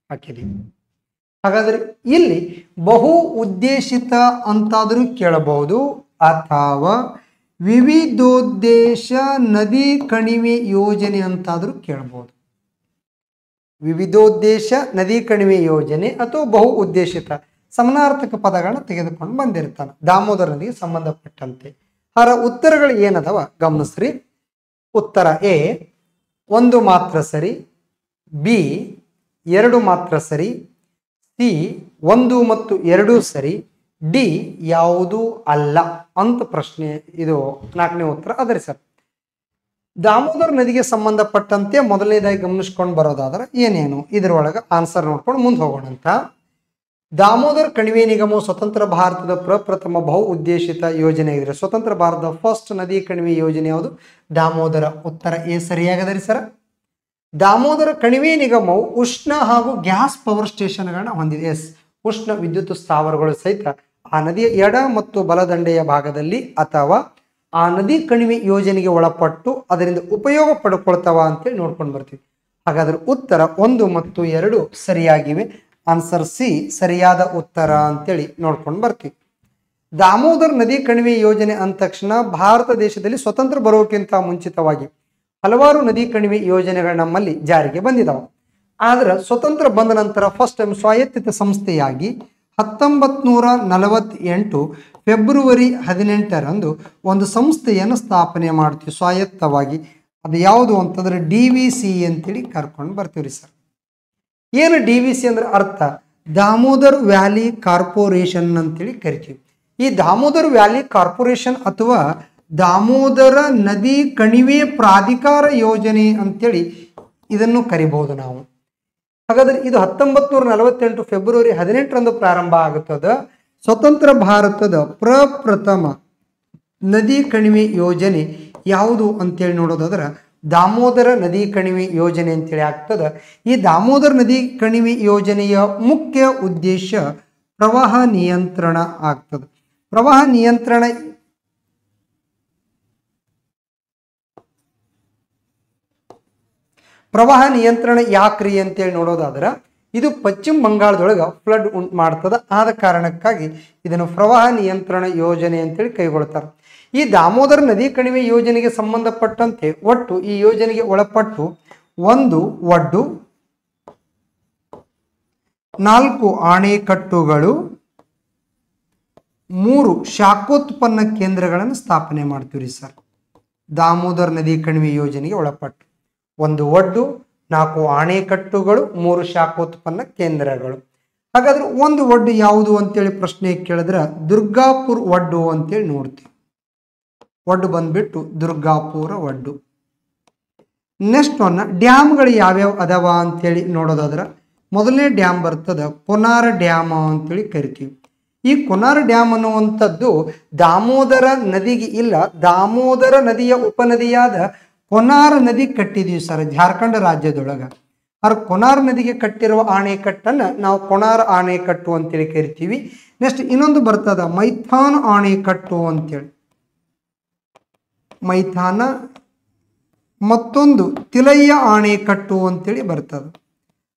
ಹಾಕಿದೀವಿ. ಹಾಗಾದ್ರೆ ಇಲ್ಲಿ ಬಹು ಉದ್ದೇಶಿತ ಅಂತಾದರೂ ಕೇಳಬಹುದು ಅಥವಾ ವಿವಿಧೋದ್ದೇಶ ನದಿ ಕಣಿವೆ ಯೋಜನೆ ಅಂತಾದರೂ ಕೇಳಬಹುದು. ವಿವಿಧೋದ್ದೇಶ ನದಿ ಕಣಿವೆ ಯೋಜನೆ ಅಥವಾ ಬಹು ಉದ್ದೇಶಿತ ಸಮಾನಾರ್ಥಕ ಪದಗಳನ್ನ ತೆಗೆದುಕೊಂಡು ಬಂದಿರ್ತಾನೆ ದಾಮೋದರ ನದಿಗೆ ಸಂಬಂಧಪಟ್ಟಂತೆ. ಅದರ ಉತ್ತರಗಳು ಏನದವ ಗಮನಿಸ್ರಿ. ಉತ್ತರ ಎ 1 ಮಾತ್ರ ಸರಿ, ಬಿ 2 ಮಾತ್ರ ಸರಿ, ಸಿ 1 ಮತ್ತು 2 ಸರಿ, ಡಿ ಯಾವುದೂ ಅಲ್ಲ ಅಂತ ಪ್ರಶ್ನೆ. ಇದು 4ನೇ ಉತ್ತರ ಅದರಿ ಸರ್. ದಾಮೋದರ ನದಿಗೆ ಸಂಬಂಧಪಟ್ಟಂತೆ ಮೊದಲನೇದಾಗಿ ಗಮನಿಸ್ಕೊಂಡು ಬರೋದಾದ್ರೆ ಏನೇನು ಇದರೊಳಗೆ ಆನ್ಸರ್ ನೋಡ್ಕೊಂಡು ಮುಂದೆ ಹೋಗೋಣ ಅಂತ. ದಾಮೋದರ ಕಣಿವೆ ನಿಗಮವು ಸ್ವತಂತ್ರ ಭಾರತದ ಪ್ರಪ್ರಥಮ ಬಹು ಉದ್ದೇಶಿತ ಯೋಜನೆ ಆಗಿದೆ. ಸ್ವತಂತ್ರ ಭಾರತದ ಫಸ್ಟ್ ನದಿ ಕಣಿವೆ ಯೋಜನೆ ಯಾವುದು? ದಾಮೋದರ. ಉತ್ತರ ಎ ಸರಿಯಾಗದರಿ ಸರ್. ದಾಮೋದರ ಕಣಿವೆ ನಿಗಮವು ಉಷ್ಣ ಹಾಗೂ ಗ್ಯಾಸ್ ಪವರ್ ಸ್ಟೇಷನ್ಗಳನ್ನ ಹೊಂದಿದೆ. ಎಸ್, ಉಷ್ಣ ವಿದ್ಯುತ್ ಸ್ಥಾವರಗಳು ಸಹಿತ ಆ ನದಿಯ ಎಡ ಮತ್ತು ಬಲದಂಡೆಯ ಭಾಗದಲ್ಲಿ ಅಥವಾ ಆ ನದಿ ಕಣಿವೆ ಯೋಜನೆಗೆ ಒಳಪಟ್ಟು ಅದರಿಂದ ಉಪಯೋಗ ಪಡ್ಕೊಳ್ತಾವ ಅಂತೇಳಿ ನೋಡ್ಕೊಂಡು ಬರ್ತೀವಿ. ಹಾಗಾದ್ರೆ ಉತ್ತರ 1 ಮತ್ತು 2 ಸರಿಯಾಗಿವೆ. ಆನ್ಸರ್ ಸಿ ಸರಿಯಾದ ಉತ್ತರ ಅಂತೇಳಿ ನೋಡ್ಕೊಂಡು ಬರ್ತೀವಿ. ದಾಮೋದರ ನದಿ ಕಣಿವೆ ಯೋಜನೆ ಅಂದ ತಕ್ಷಣ ಭಾರತ ದೇಶದಲ್ಲಿ ಸ್ವತಂತ್ರ ಬರೋಕ್ಕಿಂತ ಮುಂಚಿತವಾಗಿ ಹಲವಾರು ನದಿ ಕಣಿವೆ ಯೋಜನೆಗಳು ನಮ್ಮಲ್ಲಿ ಜಾರಿಗೆ ಬಂದಿದ್ದಾವೆ. ಆದ್ರೆ ಸ್ವತಂತ್ರ ಬಂದ ನಂತರ ಫಸ್ಟ್ ಟೈಮ್ ಸ್ವಾಯತ್ತಿತ ಸಂಸ್ಥೆಯಾಗಿ 1948 ಫೆಬ್ರವರಿ 18ರಂದು ಒಂದು ಸಂಸ್ಥೆಯನ್ನು ಸ್ಥಾಪನೆ ಮಾಡ್ತೀವಿ ಸ್ವಾಯತ್ತವಾಗಿ. ಅದು ಯಾವುದು ಅಂತಂದ್ರೆ DVC ಅಂತೇಳಿ ಕರ್ಕೊಂಡು ಬರ್ತೀವಿ ಸರ್. ಏನು DVC ಅಂದ್ರೆ ಅರ್ಥ ದಾಮೋದರ್ ವ್ಯಾಲಿ ಕಾರ್ಪೊರೇಷನ್ ಅಂತೇಳಿ ಕರಿತೀವಿ. ಈ ದಾಮೋದರ್ ವ್ಯಾಲಿ ಕಾರ್ಪೊರೇಷನ್ ಅಥವಾ ದಾಮೋದರ ನದಿ ಕಣಿವೆ ಪ್ರಾಧಿಕಾರ ಯೋಜನೆ ಅಂತೇಳಿ ಇದನ್ನು ಕರಿಬಹುದು ನಾವು. ಹಾಗಾದ್ರೆ ಇದು 1948 ಫೆಬ್ರವರಿ 18ರಂದು ಪ್ರಾರಂಭ ಆಗುತ್ತದೆ. ಸ್ವತಂತ್ರ ಭಾರತದ ಪ್ರಪ್ರಥಮ ನದಿ ಕಣಿವೆ ಯೋಜನೆ ಯಾವುದು ಅಂತೇಳಿ ನೋಡೋದಾದ್ರೆ ದಾಮೋದರ ನದಿ ಕಣಿವೆ ಯೋಜನೆ ಅಂತೇಳಿ ಆಗ್ತದೆ. ಈ ದಾಮೋದರ ನದಿ ಕಣಿವೆ ಯೋಜನೆಯ ಮುಖ್ಯ ಉದ್ದೇಶ ಪ್ರವಾಹ ನಿಯಂತ್ರಣ ಆಗ್ತದೆ. ಪ್ರವಾಹ ನಿಯಂತ್ರಣ ಯಾಕ್ರಿ ಅಂತೇಳಿ ನೋಡೋದಾದ್ರೆ ಇದು ಪಶ್ಚಿಮ ಬಂಗಾಳದೊಳಗೆ ಫ್ಲಡ್ ಉಂಟು ಮಾಡ್ತದೆ. ಆದ ಕಾರಣಕ್ಕಾಗಿ ಇದನ್ನು ಪ್ರವಾಹ ನಿಯಂತ್ರಣ ಯೋಜನೆ ಅಂತೇಳಿ ಕೈಗೊಳ್ತಾರೆ. ಈ ದಾಮೋದರ ನದಿ ಕಣಿವೆ ಯೋಜನೆಗೆ ಸಂಬಂಧಪಟ್ಟಂತೆ ಒಟ್ಟು ಈ ಯೋಜನೆಗೆ ಒಳಪಟ್ಟು 1 ಒಡ್ಡು, 4 ಆಣೆಕಟ್ಟುಗಳು, 3 ಶಾಖೋತ್ಪನ್ನ ಕೇಂದ್ರಗಳನ್ನು ಸ್ಥಾಪನೆ ಮಾಡ್ತೀವಿ ಸರ್. ದಾಮೋದರ ನದಿ ಕಣಿವೆ ಯೋಜನೆಗೆ ಒಳಪಟ್ಟು 1 ಒಡ್ಡು, 4 ಆಣೆಕಟ್ಟುಗಳು, 3 ಶಾಖೋತ್ಪನ್ನ ಕೇಂದ್ರಗಳು. ಹಾಗಾದ್ರೆ 1 ಒಡ್ಡು ಯಾವುದು ಅಂತೇಳಿ ಪ್ರಶ್ನೆ ಕೇಳಿದ್ರೆ ದುರ್ಗಾಪುರ್ ಒಡ್ಡು ಅಂತೇಳಿ ನೋಡ್ತೀವಿ. ಒಡ್ಡು ಬಂದ್ಬಿಟ್ಟು ದುರ್ಗಾಪುರ ಒಡ್ಡು. ನೆಕ್ಸ್ಟ್ ಡ್ಯಾಮ್ಗಳು ಯಾವ್ಯಾವ ಅದಾವ ಅಂತೇಳಿ ನೋಡೋದಾದ್ರೆ ಮೊದಲನೇ ಡ್ಯಾಮ್ ಬರ್ತದೆ ಕೊನಾರ ಡ್ಯಾಮ್ ಅಂತೇಳಿ ಕರಿತೀವಿ. ಈ ಕೊನಾರ ಡ್ಯಾಮ್ ಅನ್ನುವಂಥದ್ದು ದಾಮೋದರ ನದಿಗೆ ಇಲ್ಲ, ದಾಮೋದರ ನದಿಯ ಉಪನದಿಯಾದ ಕೊನಾರ್ ನದಿ ಕಟ್ಟಿದೀವಿ ಸರ್ ಜಾರ್ಖಂಡ್ ರಾಜ್ಯದೊಳಗ. ಅವ್ರ ಕೊನಾರ್ ನದಿಗೆ ಕಟ್ಟಿರುವ ಆಣೆಕಟ್ಟನ್ನು ನಾವು ಕೊನಾರ್ ಆಣೆಕಟ್ಟು ಅಂತೇಳಿ ಕರಿತೀವಿ. ನೆಕ್ಸ್ಟ್ ಇನ್ನೊಂದು ಬರ್ತದ ಮೈಥಾನ್ ಆಣೆಕಟ್ಟು ಅಂತೇಳಿ, ಮೈಥಾನ. ಮತ್ತೊಂದು ತಿಲಯ್ಯ ಆಣೆಕಟ್ಟು ಅಂತೇಳಿ ಬರ್ತದೆ.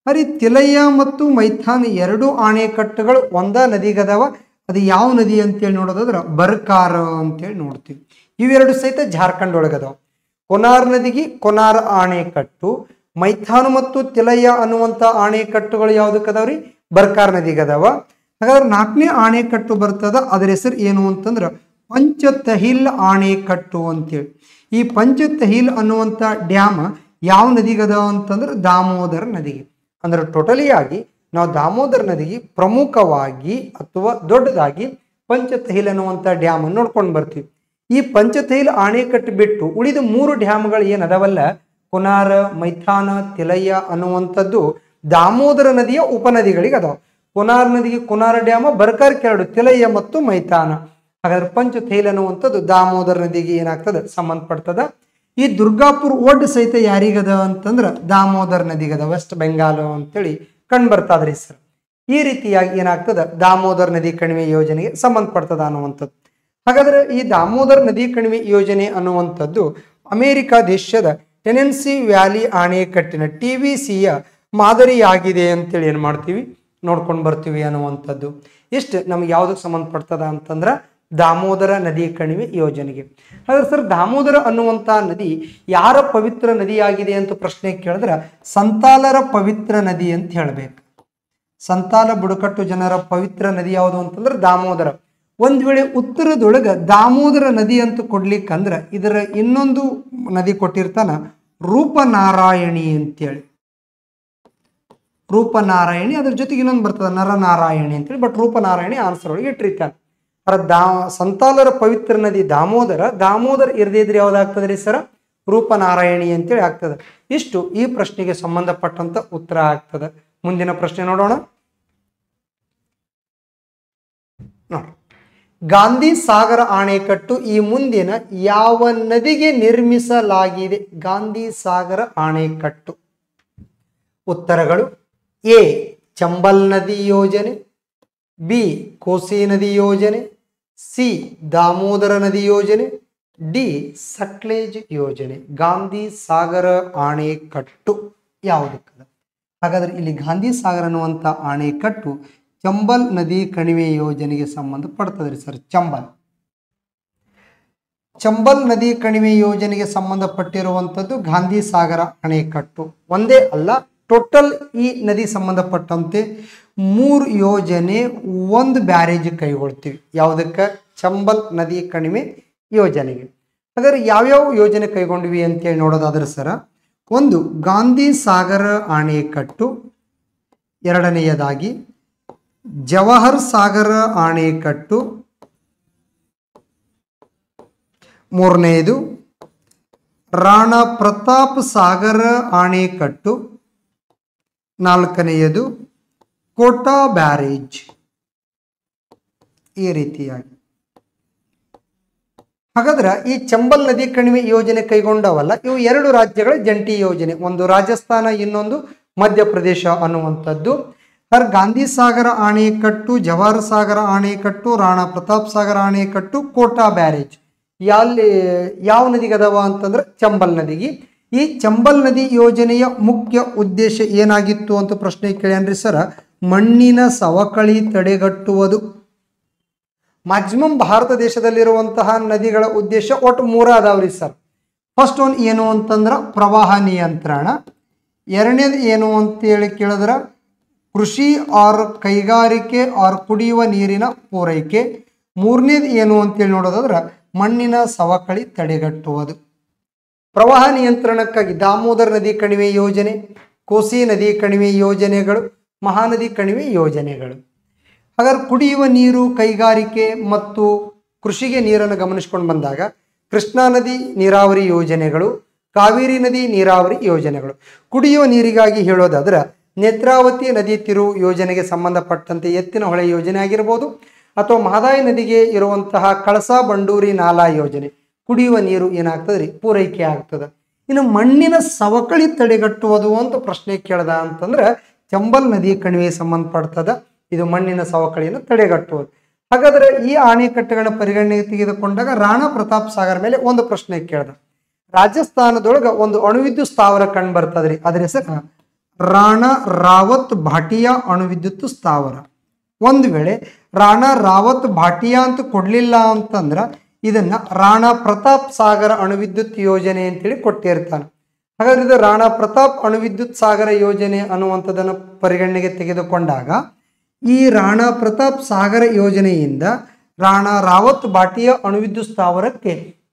ಅರಿ ತಿಲಯ್ಯ ಮತ್ತು ಮೈಥಾನ್ 2 ಆಣೆಕಟ್ಟುಗಳು ಒಂದ ನದಿಗದವ. ಅದು ಯಾವ ನದಿ ಅಂತೇಳಿ ನೋಡೋದಾದ್ರೆ ಬರ್ಕಾರ ಅಂತೇಳಿ ನೋಡ್ತೀವಿ. ಇವೆರಡು ಸಹಿತ ಜಾರ್ಖಂಡ್ ಒಳಗದವ. ಕೊನಾರ್ ನದಿಗೆ ಕೊನಾರ್ ಆಣೆಕಟ್ಟು, ಮೈಥಾನ್ ಮತ್ತು ತಿಲಯ್ಯ ಅನ್ನುವಂಥ ಆಣೆಕಟ್ಟುಗಳು ಯಾವುದಕ್ಕದಾವ್ರಿ? ಬರ್ಕಾರ್ ನದಿಗದವ. ಹಾಗಾದ್ರೆ 4ನೇ ಆಣೆಕಟ್ಟು ಬರ್ತದ, ಅದರ ಹೆಸರು ಏನು ಅಂತಂದ್ರೆ ಪಂಚತಹಿಲ್ ಆಣೆಕಟ್ಟು ಅಂತೇಳಿ. ಈ ಪಂಚತಹಿಲ್ ಅನ್ನುವಂಥ ಡ್ಯಾಮ್ ಯಾವ ನದಿಗದ ಅಂತಂದ್ರೆ ದಾಮೋದರ ನದಿಗೆ. ಅಂದ್ರೆ ಟೋಟಲಿಯಾಗಿ ನಾವು ದಾಮೋದರ ನದಿಗೆ ಪ್ರಮುಖವಾಗಿ ಅಥವಾ ದೊಡ್ಡದಾಗಿ ಪಂಚತೈಲ್ ಅನ್ನುವಂಥ ಡ್ಯಾಮ್ ನೋಡ್ಕೊಂಡು ಬರ್ತೀವಿ. ಈ ಪಂಚತೈಲ್ ಅಣೆಕಟ್ಟು ಬಿಟ್ಟು ಉಳಿದ 3 ಡ್ಯಾಮ್ಗಳು ಏನದವಲ್ಲ, ಕುನಾರ, ಮೈಥಾನ, ತಿಲಯ್ಯ ಅನ್ನುವಂಥದ್ದು ದಾಮೋದರ ನದಿಯ ಉಪನದಿಗಳಿಗೆ ಅದಾವ. ಕುನಾರ್ ನದಿಗೆ ಕುನಾರ ಡ್ಯಾಮ, ಬರ್ಕರ್ ಕೆರಡು, ತಿಲಯ್ಯ ಮತ್ತು ಮೈಥಾನ. ಹಾಗಾದ್ರೆ ಪಂಚತೈಲ್ ಅನ್ನುವಂಥದ್ದು ದಾಮೋದರ ನದಿಗೆ ಏನಾಗ್ತದೆ ಸಂಬಂಧಪಡ್ತದ. ಈ ದುರ್ಗಾಪುರ್ ಒಡ್ ಸಹಿತ ಯಾರಿಗದ ಅಂತಂದ್ರೆ ದಾಮೋದರ ನದಿಗದ, ವೆಸ್ಟ್ ಬೆಂಗಾಲ್ ಅಂತೇಳಿ ಕಂಡು ಬರ್ತಾದ್ರಿ ಸರ್. ಈ ರೀತಿಯಾಗಿ ಏನಾಗ್ತದ ದಾಮೋದರ ನದಿ ಕಣಿವೆ ಯೋಜನೆಗೆ ಸಂಬಂಧಪಡ್ತದ ಅನ್ನುವಂಥದ್ದು. ಹಾಗಾದ್ರೆ ಈ ದಾಮೋದರ ನದಿ ಕಣಿವೆ ಯೋಜನೆ ಅನ್ನುವಂಥದ್ದು ಅಮೆರಿಕ ದೇಶದ ಟೆನೆನ್ಸಿ ವ್ಯಾಲಿ ಅಣೆಕಟ್ಟಿನ TVCಯ ಮಾದರಿಯಾಗಿದೆ ಅಂತೇಳಿ ಏನು ಮಾಡ್ತೀವಿ ನೋಡ್ಕೊಂಡು ಬರ್ತೀವಿ ಅನ್ನುವಂಥದ್ದು. ಇಷ್ಟು ನಮ್ಗೆ ಯಾವುದಕ್ಕೆ ಸಂಬಂಧಪಡ್ತದ ಅಂತಂದ್ರೆ ದಾಮೋದರ ನದಿ ಕಣಿವೆ ಯೋಜನೆಗೆ. ಹಾಗಾದ್ರೆ ಸರ್ ದಾಮೋದರ ಅನ್ನುವಂಥ ನದಿ ಯಾರ ಪವಿತ್ರ ನದಿಯಾಗಿದೆ ಅಂತ ಪ್ರಶ್ನೆ ಕೇಳಿದ್ರೆ ಸಂತಾಲರ ಪವಿತ್ರ ನದಿ ಅಂತ ಹೇಳಬೇಕು. ಸಂತಾಲ ಬುಡಕಟ್ಟು ಜನರ ಪವಿತ್ರ ನದಿ ಯಾವುದು ಅಂತಂದ್ರೆ ದಾಮೋದರ. ಒಂದ್ ವೇಳೆ ಉತ್ತರದೊಳಗ ದಾಮೋದರ ನದಿ ಅಂತ ಕೊಡ್ಲಿಕ್ಕಂದ್ರ ಇದರ ಇನ್ನೊಂದು ನದಿ ಕೊಟ್ಟಿರ್ತಾನ ರೂಪನಾರಾಯಣಿ ಅಂತೇಳಿ. ರೂಪನಾರಾಯಣಿ ಅದ್ರ ಜೊತೆಗೆ ಇನ್ನೊಂದು ಬರ್ತದ ನರನಾರಾಯಣಿ ಅಂತೇಳಿ. ಬಟ್ ರೂಪನಾರಾಯಣಿ ಆನ್ಸರ್ ಒಳಗೆ ಇಟ್ಟಿರ್ತಾನೆ. ಸಂತಾಲರ ಪವಿತ್ರ ನದಿ ದಾಮೋದರ. ದಾಮೋದರ ಇರದಿದ್ರೆ ಯಾವ್ದಾಗ್ತದ್ರಿ ಸರ ರೂಪನಾರಾಯಣಿ ಅಂತೇಳಿ ಆಗ್ತದೆ. ಇಷ್ಟು ಈ ಪ್ರಶ್ನೆಗೆ ಸಂಬಂಧಪಟ್ಟಂತ ಉತ್ತರ ಆಗ್ತದೆ. ಮುಂದಿನ ಪ್ರಶ್ನೆ ನೋಡೋಣ. ಗಾಂಧಿ ಸಾಗರ ಅಣೆಕಟ್ಟು ಈ ಮುಂದಿನ ಯಾವ ನದಿಗೆ ನಿರ್ಮಿಸಲಾಗಿದೆ? ಗಾಂಧಿ ಸಾಗರ ಅಣೆಕಟ್ಟು. ಉತ್ತರಗಳು: ಎ ಚಂಬಲ್ ನದಿ ಯೋಜನೆ, ಬಿ ಕೋಸಿ ನದಿ ಯೋಜನೆ, ಸಿ ದಾಮೋದರ ನದಿ ಯೋಜನೆ, ಡಿ ಸಟ್ಲೇಜ್ ಯೋಜನೆ. ಗಾಂಧಿ ಸಾಗರ ಅಣೆಕಟ್ಟು ಯಾವುದಕ್ಕದ? ಹಾಗಾದ್ರೆ ಇಲ್ಲಿ ಗಾಂಧಿ ಸಾಗರ ಅನ್ನುವಂಥ ಅಣೆಕಟ್ಟು ಚಂಬಲ್ ನದಿ ಕಣಿವೆ ಯೋಜನೆಗೆ ಸಂಬಂಧಪಡ್ತದ್ರಿ ಸರ್. ಚಂಬಲ್ ನದಿ ಕಣಿವೆ ಯೋಜನೆಗೆ ಸಂಬಂಧಪಟ್ಟಿರುವಂಥದ್ದು ಗಾಂಧಿ ಸಾಗರ ಅಣೆಕಟ್ಟು. ಒಂದೇ ಅಲ್ಲ, ಟೋಟಲ್ ಈ ನದಿ ಸಂಬಂಧಪಟ್ಟಂತೆ 3 ಯೋಜನೆ, 1 ಬ್ಯಾರೇಜ್ ಕೈಗೊಳ್ತೀವಿ. ಯಾವುದಕ್ಕೆ? ಚಂಬಲ್ ನದಿ ಕಣಿವೆ ಯೋಜನೆಗೆ. ಹಾಗಾದ್ರೆ ಯಾವ್ಯಾವ ಯೋಜನೆ ಕೈಗೊಂಡ್ವಿ ಅಂತೇಳಿ ನೋಡೋದಾದ್ರೆ ಸರ, ಒಂದು ಗಾಂಧಿ ಸಾಗರ ಅಣೆಕಟ್ಟು, ಎರಡನೆಯದಾಗಿ ಜವಾಹರ್ ಸಾಗರ ಅಣೆಕಟ್ಟು, ಮೂರನೆಯದು ರಾಣಾ ಪ್ರತಾಪ್ ಸಾಗರ ಅಣೆಕಟ್ಟು, ನಾಲ್ಕನೆಯದು ಕೋಟಾ ಬ್ಯಾರೇಜ್. ಈ ರೀತಿಯಾಗಿ ಹಾಗಾದ್ರೆ ಈ ಚಂಬಲ್ ನದಿ ಕಣಿವೆ ಯೋಜನೆ ಕೈಗೊಂಡವಲ್ಲ, ಇವು 2 ರಾಜ್ಯಗಳ ಜಂಟಿ ಯೋಜನೆ. ಒಂದು ರಾಜಸ್ಥಾನ, ಇನ್ನೊಂದು ಮಧ್ಯಪ್ರದೇಶ ಅನ್ನುವಂಥದ್ದು. ಗಾಂಧಿ ಸಾಗರ ಅಣೆಕಟ್ಟು, ಜವಾಹರ್ ಸಾಗರ ಅಣೆಕಟ್ಟು, ರಾಣಾ ಪ್ರತಾಪ್ ಸಾಗರ ಅಣೆಕಟ್ಟು, ಕೋಟಾ ಬ್ಯಾರೇಜ್ ಯಾವ ನದಿಗೆ ಅದಾವ ಅಂತಂದ್ರೆ ಚಂಬಲ್ ನದಿಗೆ. ಈ ಚಂಬಲ್ ನದಿ ಯೋಜನೆಯ ಮುಖ್ಯ ಉದ್ದೇಶ ಏನಾಗಿತ್ತು ಅಂತ ಪ್ರಶ್ನೆ ಕೇಳ್ಯಾನ್ರಿ ಸರ. ಮಣ್ಣಿನ ಸವಕಳಿ ತಡೆಗಟ್ಟುವುದು. ಮ್ಯಾಕ್ಸಿಮಮ್ ಭಾರತ ದೇಶದಲ್ಲಿರುವಂತಹ ನದಿಗಳ ಉದ್ದೇಶ ಒಟ್ಟು 3 ಅದಾವ್ರಿ ಸರ್. ಫಸ್ಟ್ ಒನ್ ಏನು ಅಂತಂದ್ರೆ ಪ್ರವಾಹ ನಿಯಂತ್ರಣ, ಎರಡನೇದು ಏನು ಅಂತೇಳಿ ಕೇಳಿದ್ರೆ ಕೃಷಿ ಆರ್ ಕೈಗಾರಿಕೆ ಆರ್ ಕುಡಿಯುವ ನೀರಿನ ಪೂರೈಕೆ, ಮೂರನೇದು ಏನು ಅಂತೇಳಿ ನೋಡೋದಾದ್ರೆ ಮಣ್ಣಿನ ಸವಕಳಿ ತಡೆಗಟ್ಟುವುದು. ಪ್ರವಾಹ ನಿಯಂತ್ರಣಕ್ಕಾಗಿ ದಾಮೋದರ ನದಿ ಕಣಿವೆ ಯೋಜನೆ, ಕೋಸಿ ನದಿ ಕಣಿವೆ ಯೋಜನೆಗಳು, ಮಹಾನದಿ ಕಣಿವೆ ಯೋಜನೆಗಳು. ಹಾಗಾದ್ರೆ ಕುಡಿಯುವ ನೀರು, ಕೈಗಾರಿಕೆ ಮತ್ತು ಕೃಷಿಗೆ ನೀರನ್ನು ಗಮನಿಸ್ಕೊಂಡು ಬಂದಾಗ ಕೃಷ್ಣಾ ನದಿ ನೀರಾವರಿ ಯೋಜನೆಗಳು, ಕಾವೇರಿ ನದಿ ನೀರಾವರಿ ಯೋಜನೆಗಳು. ಕುಡಿಯುವ ನೀರಿಗಾಗಿ ಹೇಳೋದಾದ್ರೆ ನೇತ್ರಾವತಿ ನದಿ ತಿರು ಯೋಜನೆಗೆ ಸಂಬಂಧಪಟ್ಟಂತೆ ಎತ್ತಿನ ಹೊಳೆ ಯೋಜನೆ ಆಗಿರ್ಬೋದು, ಅಥವಾ ಮಹದಾಯಿ ನದಿಗೆ ಇರುವಂತಹ ಕಳಸಾ ಬಂಡೂರಿ ನಾಲಾ ಯೋಜನೆ. ಕುಡಿಯುವ ನೀರು ಏನಾಗ್ತದ್ರಿ ಪೂರೈಕೆ ಆಗ್ತದೆ. ಇನ್ನು ಮಣ್ಣಿನ ಸವಕಳಿ ತಡೆಗಟ್ಟುವುದು ಅಂತ ಪ್ರಶ್ನೆ ಕೇಳ್ದ ಅಂತಂದ್ರೆ ಚಂಬಲ್ ನದಿ ಕಣಿವೆ ಸಂಬಂಧಪಡ್ತದ. ಇದು ಮಣ್ಣಿನ ಸವಕಳಿಯನ್ನು ತಡೆಗಟ್ಟುವುದು. ಹಾಗಾದ್ರೆ ಈ ಅಣೆಕಟ್ಟುಗಳ ಪರಿಗಣನೆಗೆ ತೆಗೆದುಕೊಂಡಾಗ ರಾಣಾ ಪ್ರತಾಪ್ ಸಾಗರ್ ಮೇಲೆ ಒಂದು ಪ್ರಶ್ನೆ ಕೇಳ್ದ. ರಾಜಸ್ಥಾನದೊಳಗ ಒಂದು ಅಣುವಿದ್ಯುತ್ ಸ್ಥಾವರ ಕಂಡು ಬರ್ತದ್ರಿ, ಅದ್ರ ಹೆಸರು ರಾಣಾ ರಾವತ್ ಭಾಟಿಯಾ ಅಣುವಿದ್ಯುತ್ ಸ್ಥಾವರ. ಒಂದು ವೇಳೆ ರಾಣಾ ರಾವತ್ ಭಾಟಿಯಾ ಅಂತ ಕೊಡ್ಲಿಲ್ಲ ಅಂತಂದ್ರ ಇದನ್ನ ರಾಣಾ ಪ್ರತಾಪ್ ಸಾಗರ ಅಣುವಿದ್ಯುತ್ ಯೋಜನೆ ಅಂತೇಳಿ ಕೊಟ್ಟಿರ್ತಾನೆ. ಹಾಗಾದ್ರೆ ಇದು ರಾಣಾ ಪ್ರತಾಪ್ ಅಣುವಿದ್ಯುತ್ ಸಾಗರ ಯೋಜನೆ ಅನ್ನುವಂಥದ್ದನ್ನು ಪರಿಗಣನೆಗೆ ತೆಗೆದುಕೊಂಡಾಗ ಈ ರಾಣಾ ಪ್ರತಾಪ್ ಸಾಗರ ಯೋಜನೆಯಿಂದ ರಾಣಾ ರಾವತ್ ಭಾಟಿಯಾ ಅಣುವಿದ್ಯುತ್ ಸ್ಥಾವರಕ್ಕೆ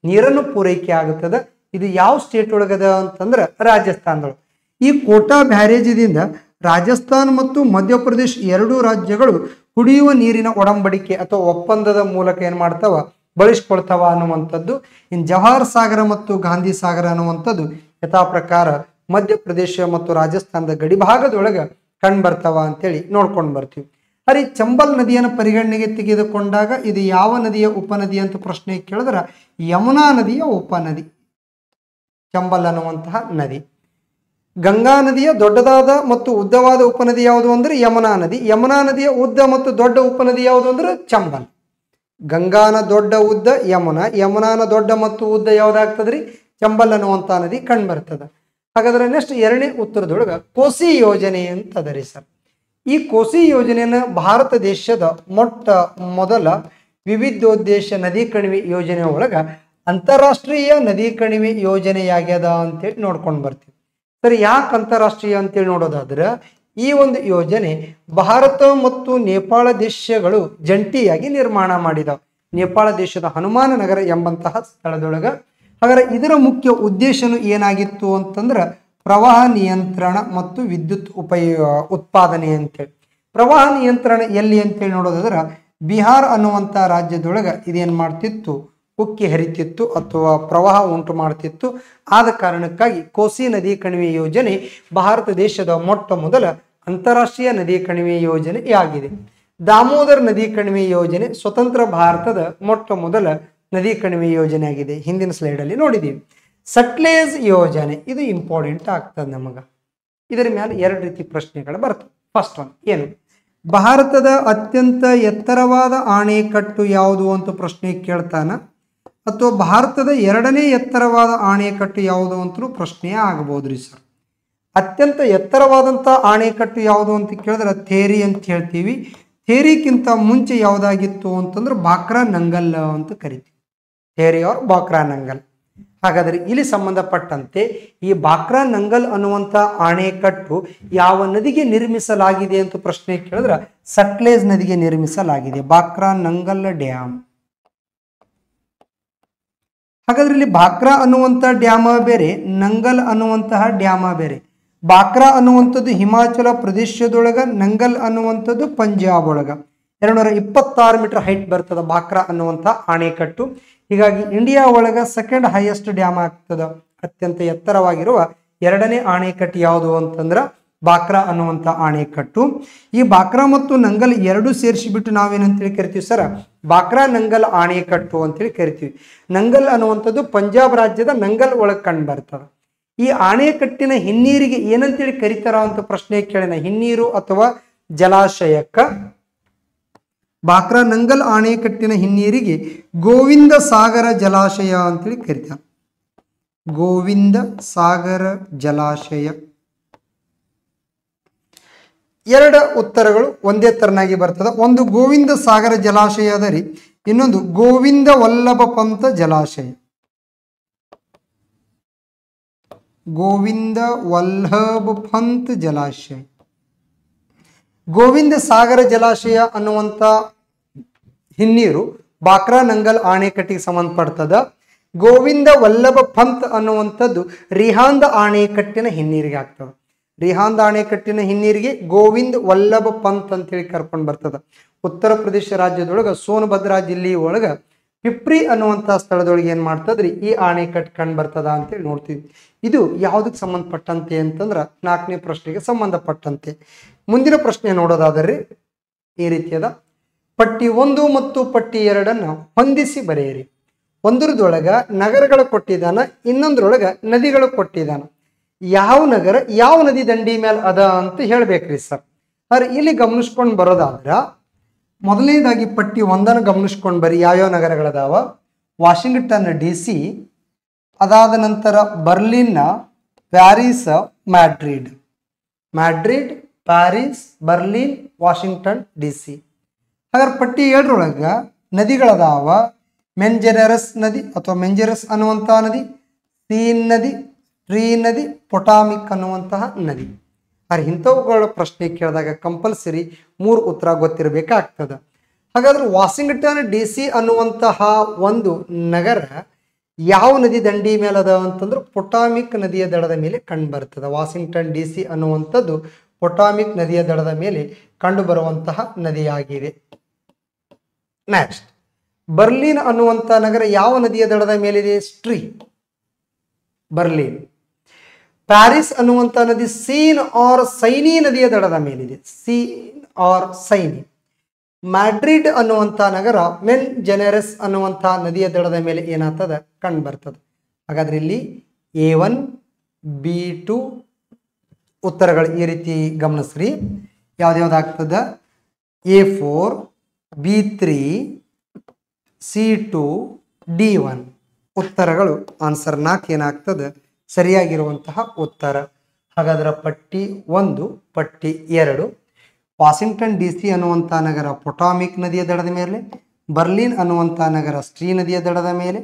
ನೀರನ್ನು ಪೂರೈಕೆ ಆಗುತ್ತದೆ. ಇದು ಯಾವ ಸ್ಟೇಟ್ ಒಳಗದ ಅಂತಂದ್ರೆ ರಾಜಸ್ಥಾನದೊಳಗೆ. ಈ ಕೋಟಾ ಬ್ಯಾರೇಜದಿಂದ ರಾಜಸ್ಥಾನ ಮತ್ತು ಮಧ್ಯಪ್ರದೇಶ ಎರಡೂ ರಾಜ್ಯಗಳು ಕುಡಿಯುವ ನೀರಿನ ಒಡಂಬಡಿಕೆ ಅಥವಾ ಒಪ್ಪಂದದ ಮೂಲಕ ಏನ್ ಮಾಡ್ತಾವ, ಬಳಸ್ಕೊಳ್ತಾವ ಅನ್ನುವಂಥದ್ದು. ಇನ್ನು ಜವಾಹರ್ ಸಾಗರ ಮತ್ತು ಗಾಂಧಿ ಸಾಗರ ಅನ್ನುವಂಥದ್ದು ಯಥಾ ಪ್ರಕಾರ ಮಧ್ಯಪ್ರದೇಶ ಮತ್ತು ರಾಜಸ್ಥಾನದ ಗಡಿಭಾಗದೊಳಗೆ ಕಂಡು ಬರ್ತಾವ ಅಂತೇಳಿ ನೋಡ್ಕೊಂಡು ಬರ್ತೀವಿ. ಅರೆ ಚಂಬಲ್ ನದಿಯನ್ನು ಪರಿಗಣನೆಗೆ ತೆಗೆದುಕೊಂಡಾಗ ಇದು ಯಾವ ನದಿಯ ಉಪನದಿ ಅಂತ ಪ್ರಶ್ನೆ ಕೇಳಿದ್ರೆ ಯಮುನಾ ನದಿಯ ಉಪನದಿ ಚಂಬಲ್ ಅನ್ನುವಂತಹ ನದಿ. ಗಂಗಾ ನದಿಯ ದೊಡ್ಡದಾದ ಮತ್ತು ಉದ್ದವಾದ ಉಪನದಿ ಯಾವುದು ಅಂದ್ರೆ ಯಮುನಾ ನದಿ. ಯಮುನಾ ನದಿಯ ಉದ್ದ ಮತ್ತು ದೊಡ್ಡ ಉಪನದಿ ಯಾವುದು ಅಂದ್ರೆ ಚಂಬಲ್. ಗಂಗಾನ ದೊಡ್ಡ ಉದ್ದ ಯಮುನಾ, ಯಮುನಾನ ದೊಡ್ಡ ಮತ್ತು ಉದ್ದ ಯಾವ್ದಾಗ್ತದ್ರಿ ಚಂಬಲ್ ಅನ್ನುವಂಥ ನದಿ ಕಂಡು ಬರ್ತದ. ಹಾಗಾದ್ರೆ ನೆಕ್ಸ್ಟ್ ಎರಡನೇ ಉತ್ತರದೊಳಗ ಕೋಸಿ ಯೋಜನೆ ಅಂತ ಅದರಿ ಸರ್. ಈ ಕೋಸಿ ಯೋಜನೆಯನ್ನ ಭಾರತ ದೇಶದ ಮೊಟ್ಟ ಮೊದಲ ವಿವಿಧೋದ್ದೇಶ ನದಿ ಕಣಿವೆ ಯೋಜನೆ ಒಳಗ ಅಂತಾರಾಷ್ಟ್ರೀಯ ನದಿ ಕಣಿವೆ ಯೋಜನೆಯಾಗ್ಯದ ಅಂತೇಳಿ ನೋಡ್ಕೊಂಡು ಬರ್ತೀವಿ. ಸರಿ, ಯಾಕೆ ಅಂತಾರಾಷ್ಟ್ರೀಯ ಅಂತೇಳಿ ನೋಡೋದಾದ್ರೆ ಈ ಒಂದು ಯೋಜನೆ ಭಾರತ ಮತ್ತು ನೇಪಾಳ ದೇಶಗಳು ಜಂಟಿಯಾಗಿ ನಿರ್ಮಾಣ ಮಾಡಿದವು. ನೇಪಾಳ ದೇಶದ ಹನುಮಾನ ನಗರ ಎಂಬಂತಹ ಸ್ಥಳದೊಳಗ. ಹಾಗಾದ್ರೆ ಇದರ ಮುಖ್ಯ ಉದ್ದೇಶನು ಏನಾಗಿತ್ತು ಅಂತಂದ್ರೆ ಪ್ರವಾಹ ನಿಯಂತ್ರಣ ಮತ್ತು ವಿದ್ಯುತ್ ಉತ್ಪಾದನೆ ಅಂತೇಳಿ. ಪ್ರವಾಹ ನಿಯಂತ್ರಣ ಎಲ್ಲಿ ಅಂತೇಳಿ ನೋಡೋದಾದ್ರೆ ಬಿಹಾರ್ ಅನ್ನುವಂಥ ರಾಜ್ಯದೊಳಗ ಇದೇನು ಮಾಡ್ತಿತ್ತು, ಉಕ್ಕಿ ಹರಿತಿತ್ತು ಅಥವಾ ಪ್ರವಾಹ ಉಂಟು ಮಾಡ್ತಿತ್ತು. ಆದ ಕಾರಣಕ್ಕಾಗಿ ಕೋಸಿ ನದಿ ಕಣಿವೆ ಯೋಜನೆ ಭಾರತ ದೇಶದ ಮೊಟ್ಟ ಮೊದಲ ಅಂತಾರಾಷ್ಟ್ರೀಯ ನದಿ ಕಣಿವೆ ಯೋಜನೆಯಾಗಿದೆ. ದಾಮೋದರ್ ನದಿ ಕಣಿವೆ ಯೋಜನೆ ಸ್ವತಂತ್ರ ಭಾರತದ ಮೊಟ್ಟ ಮೊದಲ ನದಿ ಕಣಿವೆ ಯೋಜನೆ ಆಗಿದೆ. ಹಿಂದಿನ ಸ್ಲೈಡಲ್ಲಿ ನೋಡಿದ್ದೀವಿ. ಸಟ್ಲೇಜ್ ಯೋಜನೆ ಇದು ಇಂಪಾರ್ಟೆಂಟ್ ಆಗ್ತದೆ ನಮಗ. ಇದರ ಮೇಲೆ ಎರಡು ರೀತಿ ಪ್ರಶ್ನೆಗಳು ಬರ್ತವೆ. ಫಸ್ಟ್ ಒನ್ ಏನು, ಭಾರತದ ಅತ್ಯಂತ ಎತ್ತರವಾದ ಆಣೆಕಟ್ಟು ಯಾವುದು ಅಂತ ಪ್ರಶ್ನೆ ಕೇಳ್ತಾನ, ಅಥವಾ ಭಾರತದ ಎರಡನೇ ಎತ್ತರವಾದ ಆಣೆಕಟ್ಟು ಯಾವುದು ಅಂತಲೂ ಪ್ರಶ್ನೆ ಆಗಬಹುದ್ರಿ ಸರ್. ಅತ್ಯಂತ ಎತ್ತರವಾದಂಥ ಆಣೆಕಟ್ಟು ಯಾವುದು ಅಂತ ಕೇಳಿದ್ರೆ ಥೇರಿ ಅಂತ ಹೇಳ್ತೀವಿ. ಥೇರಿಗಿಂತ ಮುಂಚೆ ಯಾವುದಾಗಿತ್ತು ಅಂತಂದ್ರೆ ಬಾಕ್ರಾ ನಂಗಲ್ ಅಂತ ಕರಿತೀವಿ. ಥೇರಿ ಅವ್ರ ಬಾಕ್ರಾ ನಂಗಲ್. ಹಾಗಾದ್ರೆ ಇಲ್ಲಿ ಸಂಬಂಧಪಟ್ಟಂತೆ ಈ ಬಾಕ್ರಾ ನಂಗಲ್ ಅನ್ನುವಂಥ ಆಣೆಕಟ್ಟು ಯಾವ ನದಿಗೆ ನಿರ್ಮಿಸಲಾಗಿದೆ ಅಂತ ಪ್ರಶ್ನೆ ಕೇಳಿದ್ರೆ ಸಟ್ಲೇಜ್ ನದಿಗೆ ನಿರ್ಮಿಸಲಾಗಿದೆ, ಬಾಕ್ರಾ ನಂಗಲ್ ಡ್ಯಾಮ್. ಹಾಗಾದ್ರೆ ಇಲ್ಲಿ ಬಾಕ್ರಾ ಅನ್ನುವಂಥ ಡ್ಯಾಮ ಬೇರೆ, ನಂಗಲ್ ಅನ್ನುವಂತಹ ಡ್ಯಾಮ ಬೇರೆ. ಬಾಕ್ರಾ ಅನ್ನುವಂಥದ್ದು ಹಿಮಾಚಲ ಪ್ರದೇಶದೊಳಗ, ನಂಗಲ್ ಅನ್ನುವಂಥದ್ದು ಪಂಜಾಬ್ ಒಳಗ. 226 ಮೀಟರ್ ಹೈಟ್ ಬರ್ತದ ಬಾಕ್ರಾ ಅನ್ನುವಂಥ ಆಣೆಕಟ್ಟು. ಹೀಗಾಗಿ ಇಂಡಿಯಾ ಒಳಗ ಸೆಕೆಂಡ್ ಹೈಯೆಸ್ಟ್ ಡ್ಯಾಮ್ ಆಗ್ತದ. ಅತ್ಯಂತ ಎತ್ತರವಾಗಿರುವ ಎರಡನೇ ಆಣೆಕಟ್ಟು ಯಾವುದು ಅಂತಂದ್ರೆ ಬಾಕ್ರಾ ಅನ್ನುವಂಥ ಆಣೆಕಟ್ಟು. ಈ ಬಾಕ್ರಾ ಮತ್ತು ನಂಗಲ್ ಎರಡು ಸೇರಿಸಿಬಿಟ್ಟು ನಾವೇನಂತೇಳಿ ಕರಿತೀವಿ ಸರ್, ಬಾಕ್ರಾ ನಂಗಲ್ ಆಣೆಕಟ್ಟು ಅಂತೇಳಿ ಕರಿತೀವಿ. ನಂಗಲ್ ಅನ್ನುವಂಥದ್ದು ಪಂಜಾಬ್ ರಾಜ್ಯದ ನಂಗಲ್ ಒಳಗೆ ಕಂಡು ಬರ್ತದೆ. ಈ ಆಣೆಕಟ್ಟಿನ ಹಿನ್ನೀರಿಗೆ ಏನಂತೇಳಿ ಕರಿತಾರ ಅಂತ ಪ್ರಶ್ನೆ ಕೇಳಿನ, ಹಿನ್ನೀರು ಅಥವಾ ಜಲಾಶಯಕ್ಕ ಬಾಕ್ರಾ ನಂಗಲ್ ಆಣೆಕಟ್ಟಿನ ಹಿನ್ನೀರಿಗೆ ಗೋವಿಂದ ಸಾಗರ ಜಲಾಶಯ ಅಂತೇಳಿ ಕರಿತಾರೆ. ಗೋವಿಂದ ಸಾಗರ ಜಲಾಶಯ. ಎರಡು ಉತ್ತರಗಳು ಒಂದೇ ತರನಾಗಿ ಬರ್ತದೆ. ಒಂದು ಗೋವಿಂದ ಸಾಗರ ಜಲಾಶಯ ಅದ ರೀ, ಇನ್ನೊಂದು ಗೋವಿಂದ ವಲ್ಲಭ ಪಂತ ಜಲಾಶಯ. ಗೋವಿಂದ ವಲ್ಲಭ ಪಂತ್ ಜಲಾಶಯ. ಗೋವಿಂದ ಸಾಗರ ಜಲಾಶಯ ಅನ್ನುವಂಥ ಹಿನ್ನೀರು ಬಾಕ್ರಾ ನಂಗಲ್ ಆಣೆಕಟ್ಟಿಗೆ ಸಂಬಂಧಪಡ್ತದ. ಗೋವಿಂದ ವಲ್ಲಭ ಪಂತ್ ಅನ್ನುವಂಥದ್ದು ರಿಹಾಂದ್ ಆಣೆಕಟ್ಟಿನ ಹಿನ್ನೀರಿಗೆ ಆಗ್ತದೆ. ರಿಹಾಂದ್ ಆಣೆಕಟ್ಟಿನ ಹಿನ್ನೀರಿಗೆ ಗೋವಿಂದ್ ವಲ್ಲಭ ಪಂತ್ ಅಂತೇಳಿ ಕರ್ಕೊಂಡು ಬರ್ತದ. ಉತ್ತರ ಪ್ರದೇಶ ರಾಜ್ಯದೊಳಗೆ ಸೋನಭದ್ರಾ ಜಿಲ್ಲೆ ಒಳಗೆ ಪಿಪ್ರಿ ಅನ್ನುವಂಥ ಸ್ಥಳದೊಳಗೆ ಏನು ಮಾಡ್ತದ್ರಿ ಈ ಆಣೆಕಟ್ಟು ಕಂಡು ಬರ್ತದ ಅಂತೇಳಿ ನೋಡ್ತೀವಿ. ಇದು ಯಾವುದಕ್ಕೆ ಸಂಬಂಧಪಟ್ಟಂತೆ ಅಂತಂದ್ರೆ 4ನೇ ಪ್ರಶ್ನೆಗೆ ಸಂಬಂಧಪಟ್ಟಂತೆ. ಮುಂದಿನ ಪ್ರಶ್ನೆ ನೋಡೋದಾದರೆ ಈ ರೀತಿಯಾದ ಪಟ್ಟಿ 1 ಮತ್ತು ಪಟ್ಟಿ 2 ಹೊಂದಿಸಿ ಬರೆಯಿರಿ. ಒಂದರದೊಳಗ ನಗರಗಳು ಕೊಟ್ಟಿದ್ದಾನ, ಇನ್ನೊಂದ್ರೊಳಗ ನದಿಗಳು ಕೊಟ್ಟಿದ್ದಾನ. ಯಾವ ನಗರ ಯಾವ ನದಿ ದಂಡಿ ಮೇಲೆ ಅದ ಅಂತ ಹೇಳ್ಬೇಕ್ರಿ ಸರ್. ಆದ್ರೆ ಇಲ್ಲಿ ಗಮನಿಸ್ಕೊಂಡು ಬರೋದಾದ್ರ ಮೊದಲನೇದಾಗಿ ಪಟ್ಟಿ 1 ಗಮನಿಸ್ಕೊಂಡು ಬರಿ. ಯಾವ್ಯಾವ ನಗರಗಳದಾವ, ವಾಷಿಂಗ್ಟನ್ DC, ಅದಾದ ನಂತರ Berlin, Paris, Madrid. Madrid, Paris, Berlin, Washington DC. ಹಾಗಾದ್ರೆ ಪಟ್ಟಿ 2ರೊಳಗ ನದಿಗಳದಾವ. ಮೆಂಜೆರಸ್ ನದಿ ಅಥವಾ ಮೆಂಜೆರಸ್ ಅನ್ನುವಂಥ ನದಿ, ಸೀನ್ ನದಿ, ಟ್ರೀ ನದಿ, ಪೊಟಾಮಿಕ್ ಅನ್ನುವಂತಹ ನದಿ. ಆದರೆ ಇಂಥವುಗಳ ಪ್ರಶ್ನೆ ಕೇಳಿದಾಗ ಕಂಪಲ್ಸರಿ 3 ಉತ್ತರ ಗೊತ್ತಿರಬೇಕಾಗ್ತದೆ. ಹಾಗಾದ್ರೆ ವಾಷಿಂಗ್ಟನ್ DC ಅನ್ನುವಂತಹ ಒಂದು ನಗರ ಯಾವ ನದಿ ದಂಡಿ ಮೇಲೆ ಅದ ಅಂತಂದ್ರೆ ಪೊಟಾಮಿಕ್ ನದಿಯ ದಡದ ಮೇಲೆ ಕಂಡು ಬರ್ತದೆ. ವಾಷಿಂಗ್ಟನ್ DC ಅನ್ನುವಂಥದ್ದು ಪೊಟಾಮಿಕ್ ನದಿಯ ದಡದ ಮೇಲೆ ಕಂಡು ಬರುವಂತಹ ನದಿಯಾಗಿದೆ. ನೆಕ್ಸ್ಟ್, ಬರ್ಲಿನ್ ಅನ್ನುವಂಥ ನಗರ ಯಾವ ನದಿಯ ದಡದ ಮೇಲಿದೆ? ಸ್ಟ್ರೀ, ಬರ್ಲಿನ್. ಪ್ಯಾರಿಸ್ ಅನ್ನುವಂಥ ನದಿ ಸೀನ್ ಆರ್ ಸೈನಿ ನದಿಯ ದಡದ ಮೇಲಿದೆ. Scene R Saini. ಮ್ಯಾಡ್ರಿಡ್ ಅನ್ನುವಂಥ ನಗರ ಮೆನ್ ಜೆನೆರಸ್ ಅನ್ನುವಂಥ ನದಿಯ ದಡದ ಮೇಲೆ ಏನಾಗ್ತದೆ? ಕಂಡು ಬರ್ತದೆ. ಹಾಗಾದ್ರೆ ಇಲ್ಲಿ A1 B2 ಉತ್ತರಗಳು ಈ ರೀತಿ ಗಮನಿಸ್ರಿ. ಯಾವ್ದಾಗ್ತದ? A4 B3 C2 D1 ಉತ್ತರಗಳು ಆನ್ಸರ್ 4 ಏನಾಗ್ತದೆ? ಸರಿಯಾಗಿರುವಂತಹ ಉತ್ತರ. ಹಾಗಾದ್ರೆ ಪಟ್ಟಿ 1 ಪಟ್ಟಿ 2 ವಾಷಿಂಗ್ಟನ್ DC ಅನ್ನುವಂಥ ನಗರ ಪೊಟಾಮಿಕ್ ನದಿಯ ದಡದ ಮೇಲೆ, ಬರ್ಲಿನ್ ಅನ್ನುವಂಥ ನಗರ ಸ್ಟ್ರೀ ನದಿಯ ದಡದ ಮೇಲೆ,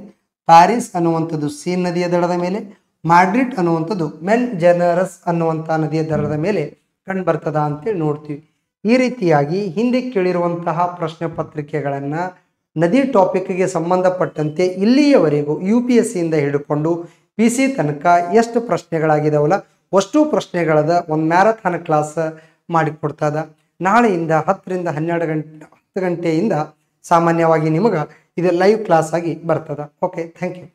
ಪ್ಯಾರಿಸ್ ಅನ್ನುವಂಥದ್ದು ಸೀನ್ ನದಿಯ ದಡದ ಮೇಲೆ, ಮ್ಯಾಡ್ರಿಡ್ ಅನ್ನುವಂಥದ್ದು ಮೆನ್ ಜೆನರಸ್ ಅನ್ನುವಂಥ ನದಿಯ ದಡದ ಮೇಲೆ ಕಂಡು ಬರ್ತದ ಅಂತೇಳಿ ನೋಡ್ತೀವಿ. ಈ ರೀತಿಯಾಗಿ ಹಿಂದೆ ಕೇಳಿರುವಂತಹ ಪ್ರಶ್ನೆ ಪತ್ರಿಕೆಗಳನ್ನು ನದಿ ಟಾಪಿಕ್ಗೆ ಸಂಬಂಧಪಟ್ಟಂತೆ ಇಲ್ಲಿಯವರೆಗೂ UPSCಯಿಂದ ಹಿಡ್ಕೊಂಡು PC ತನಕ ಎಷ್ಟು ಪ್ರಶ್ನೆಗಳಾಗಿದಾವಲ್ಲ ಅಷ್ಟು ಪ್ರಶ್ನೆಗಳದ ಒಂದು ಮ್ಯಾರಥಾನ್ ಕ್ಲಾಸ್ ಮಾಡಿಕೊಡ್ತದ. ನಾಳೆಯಿಂದ 10 ರಿಂದ 10 ಗಂಟೆಯಿಂದ ಸಾಮಾನ್ಯವಾಗಿ ನಿಮಗೆ ಇದು ಲೈವ್ ಕ್ಲಾಸ್ ಆಗಿ ಬರ್ತದ. Okay, thank you.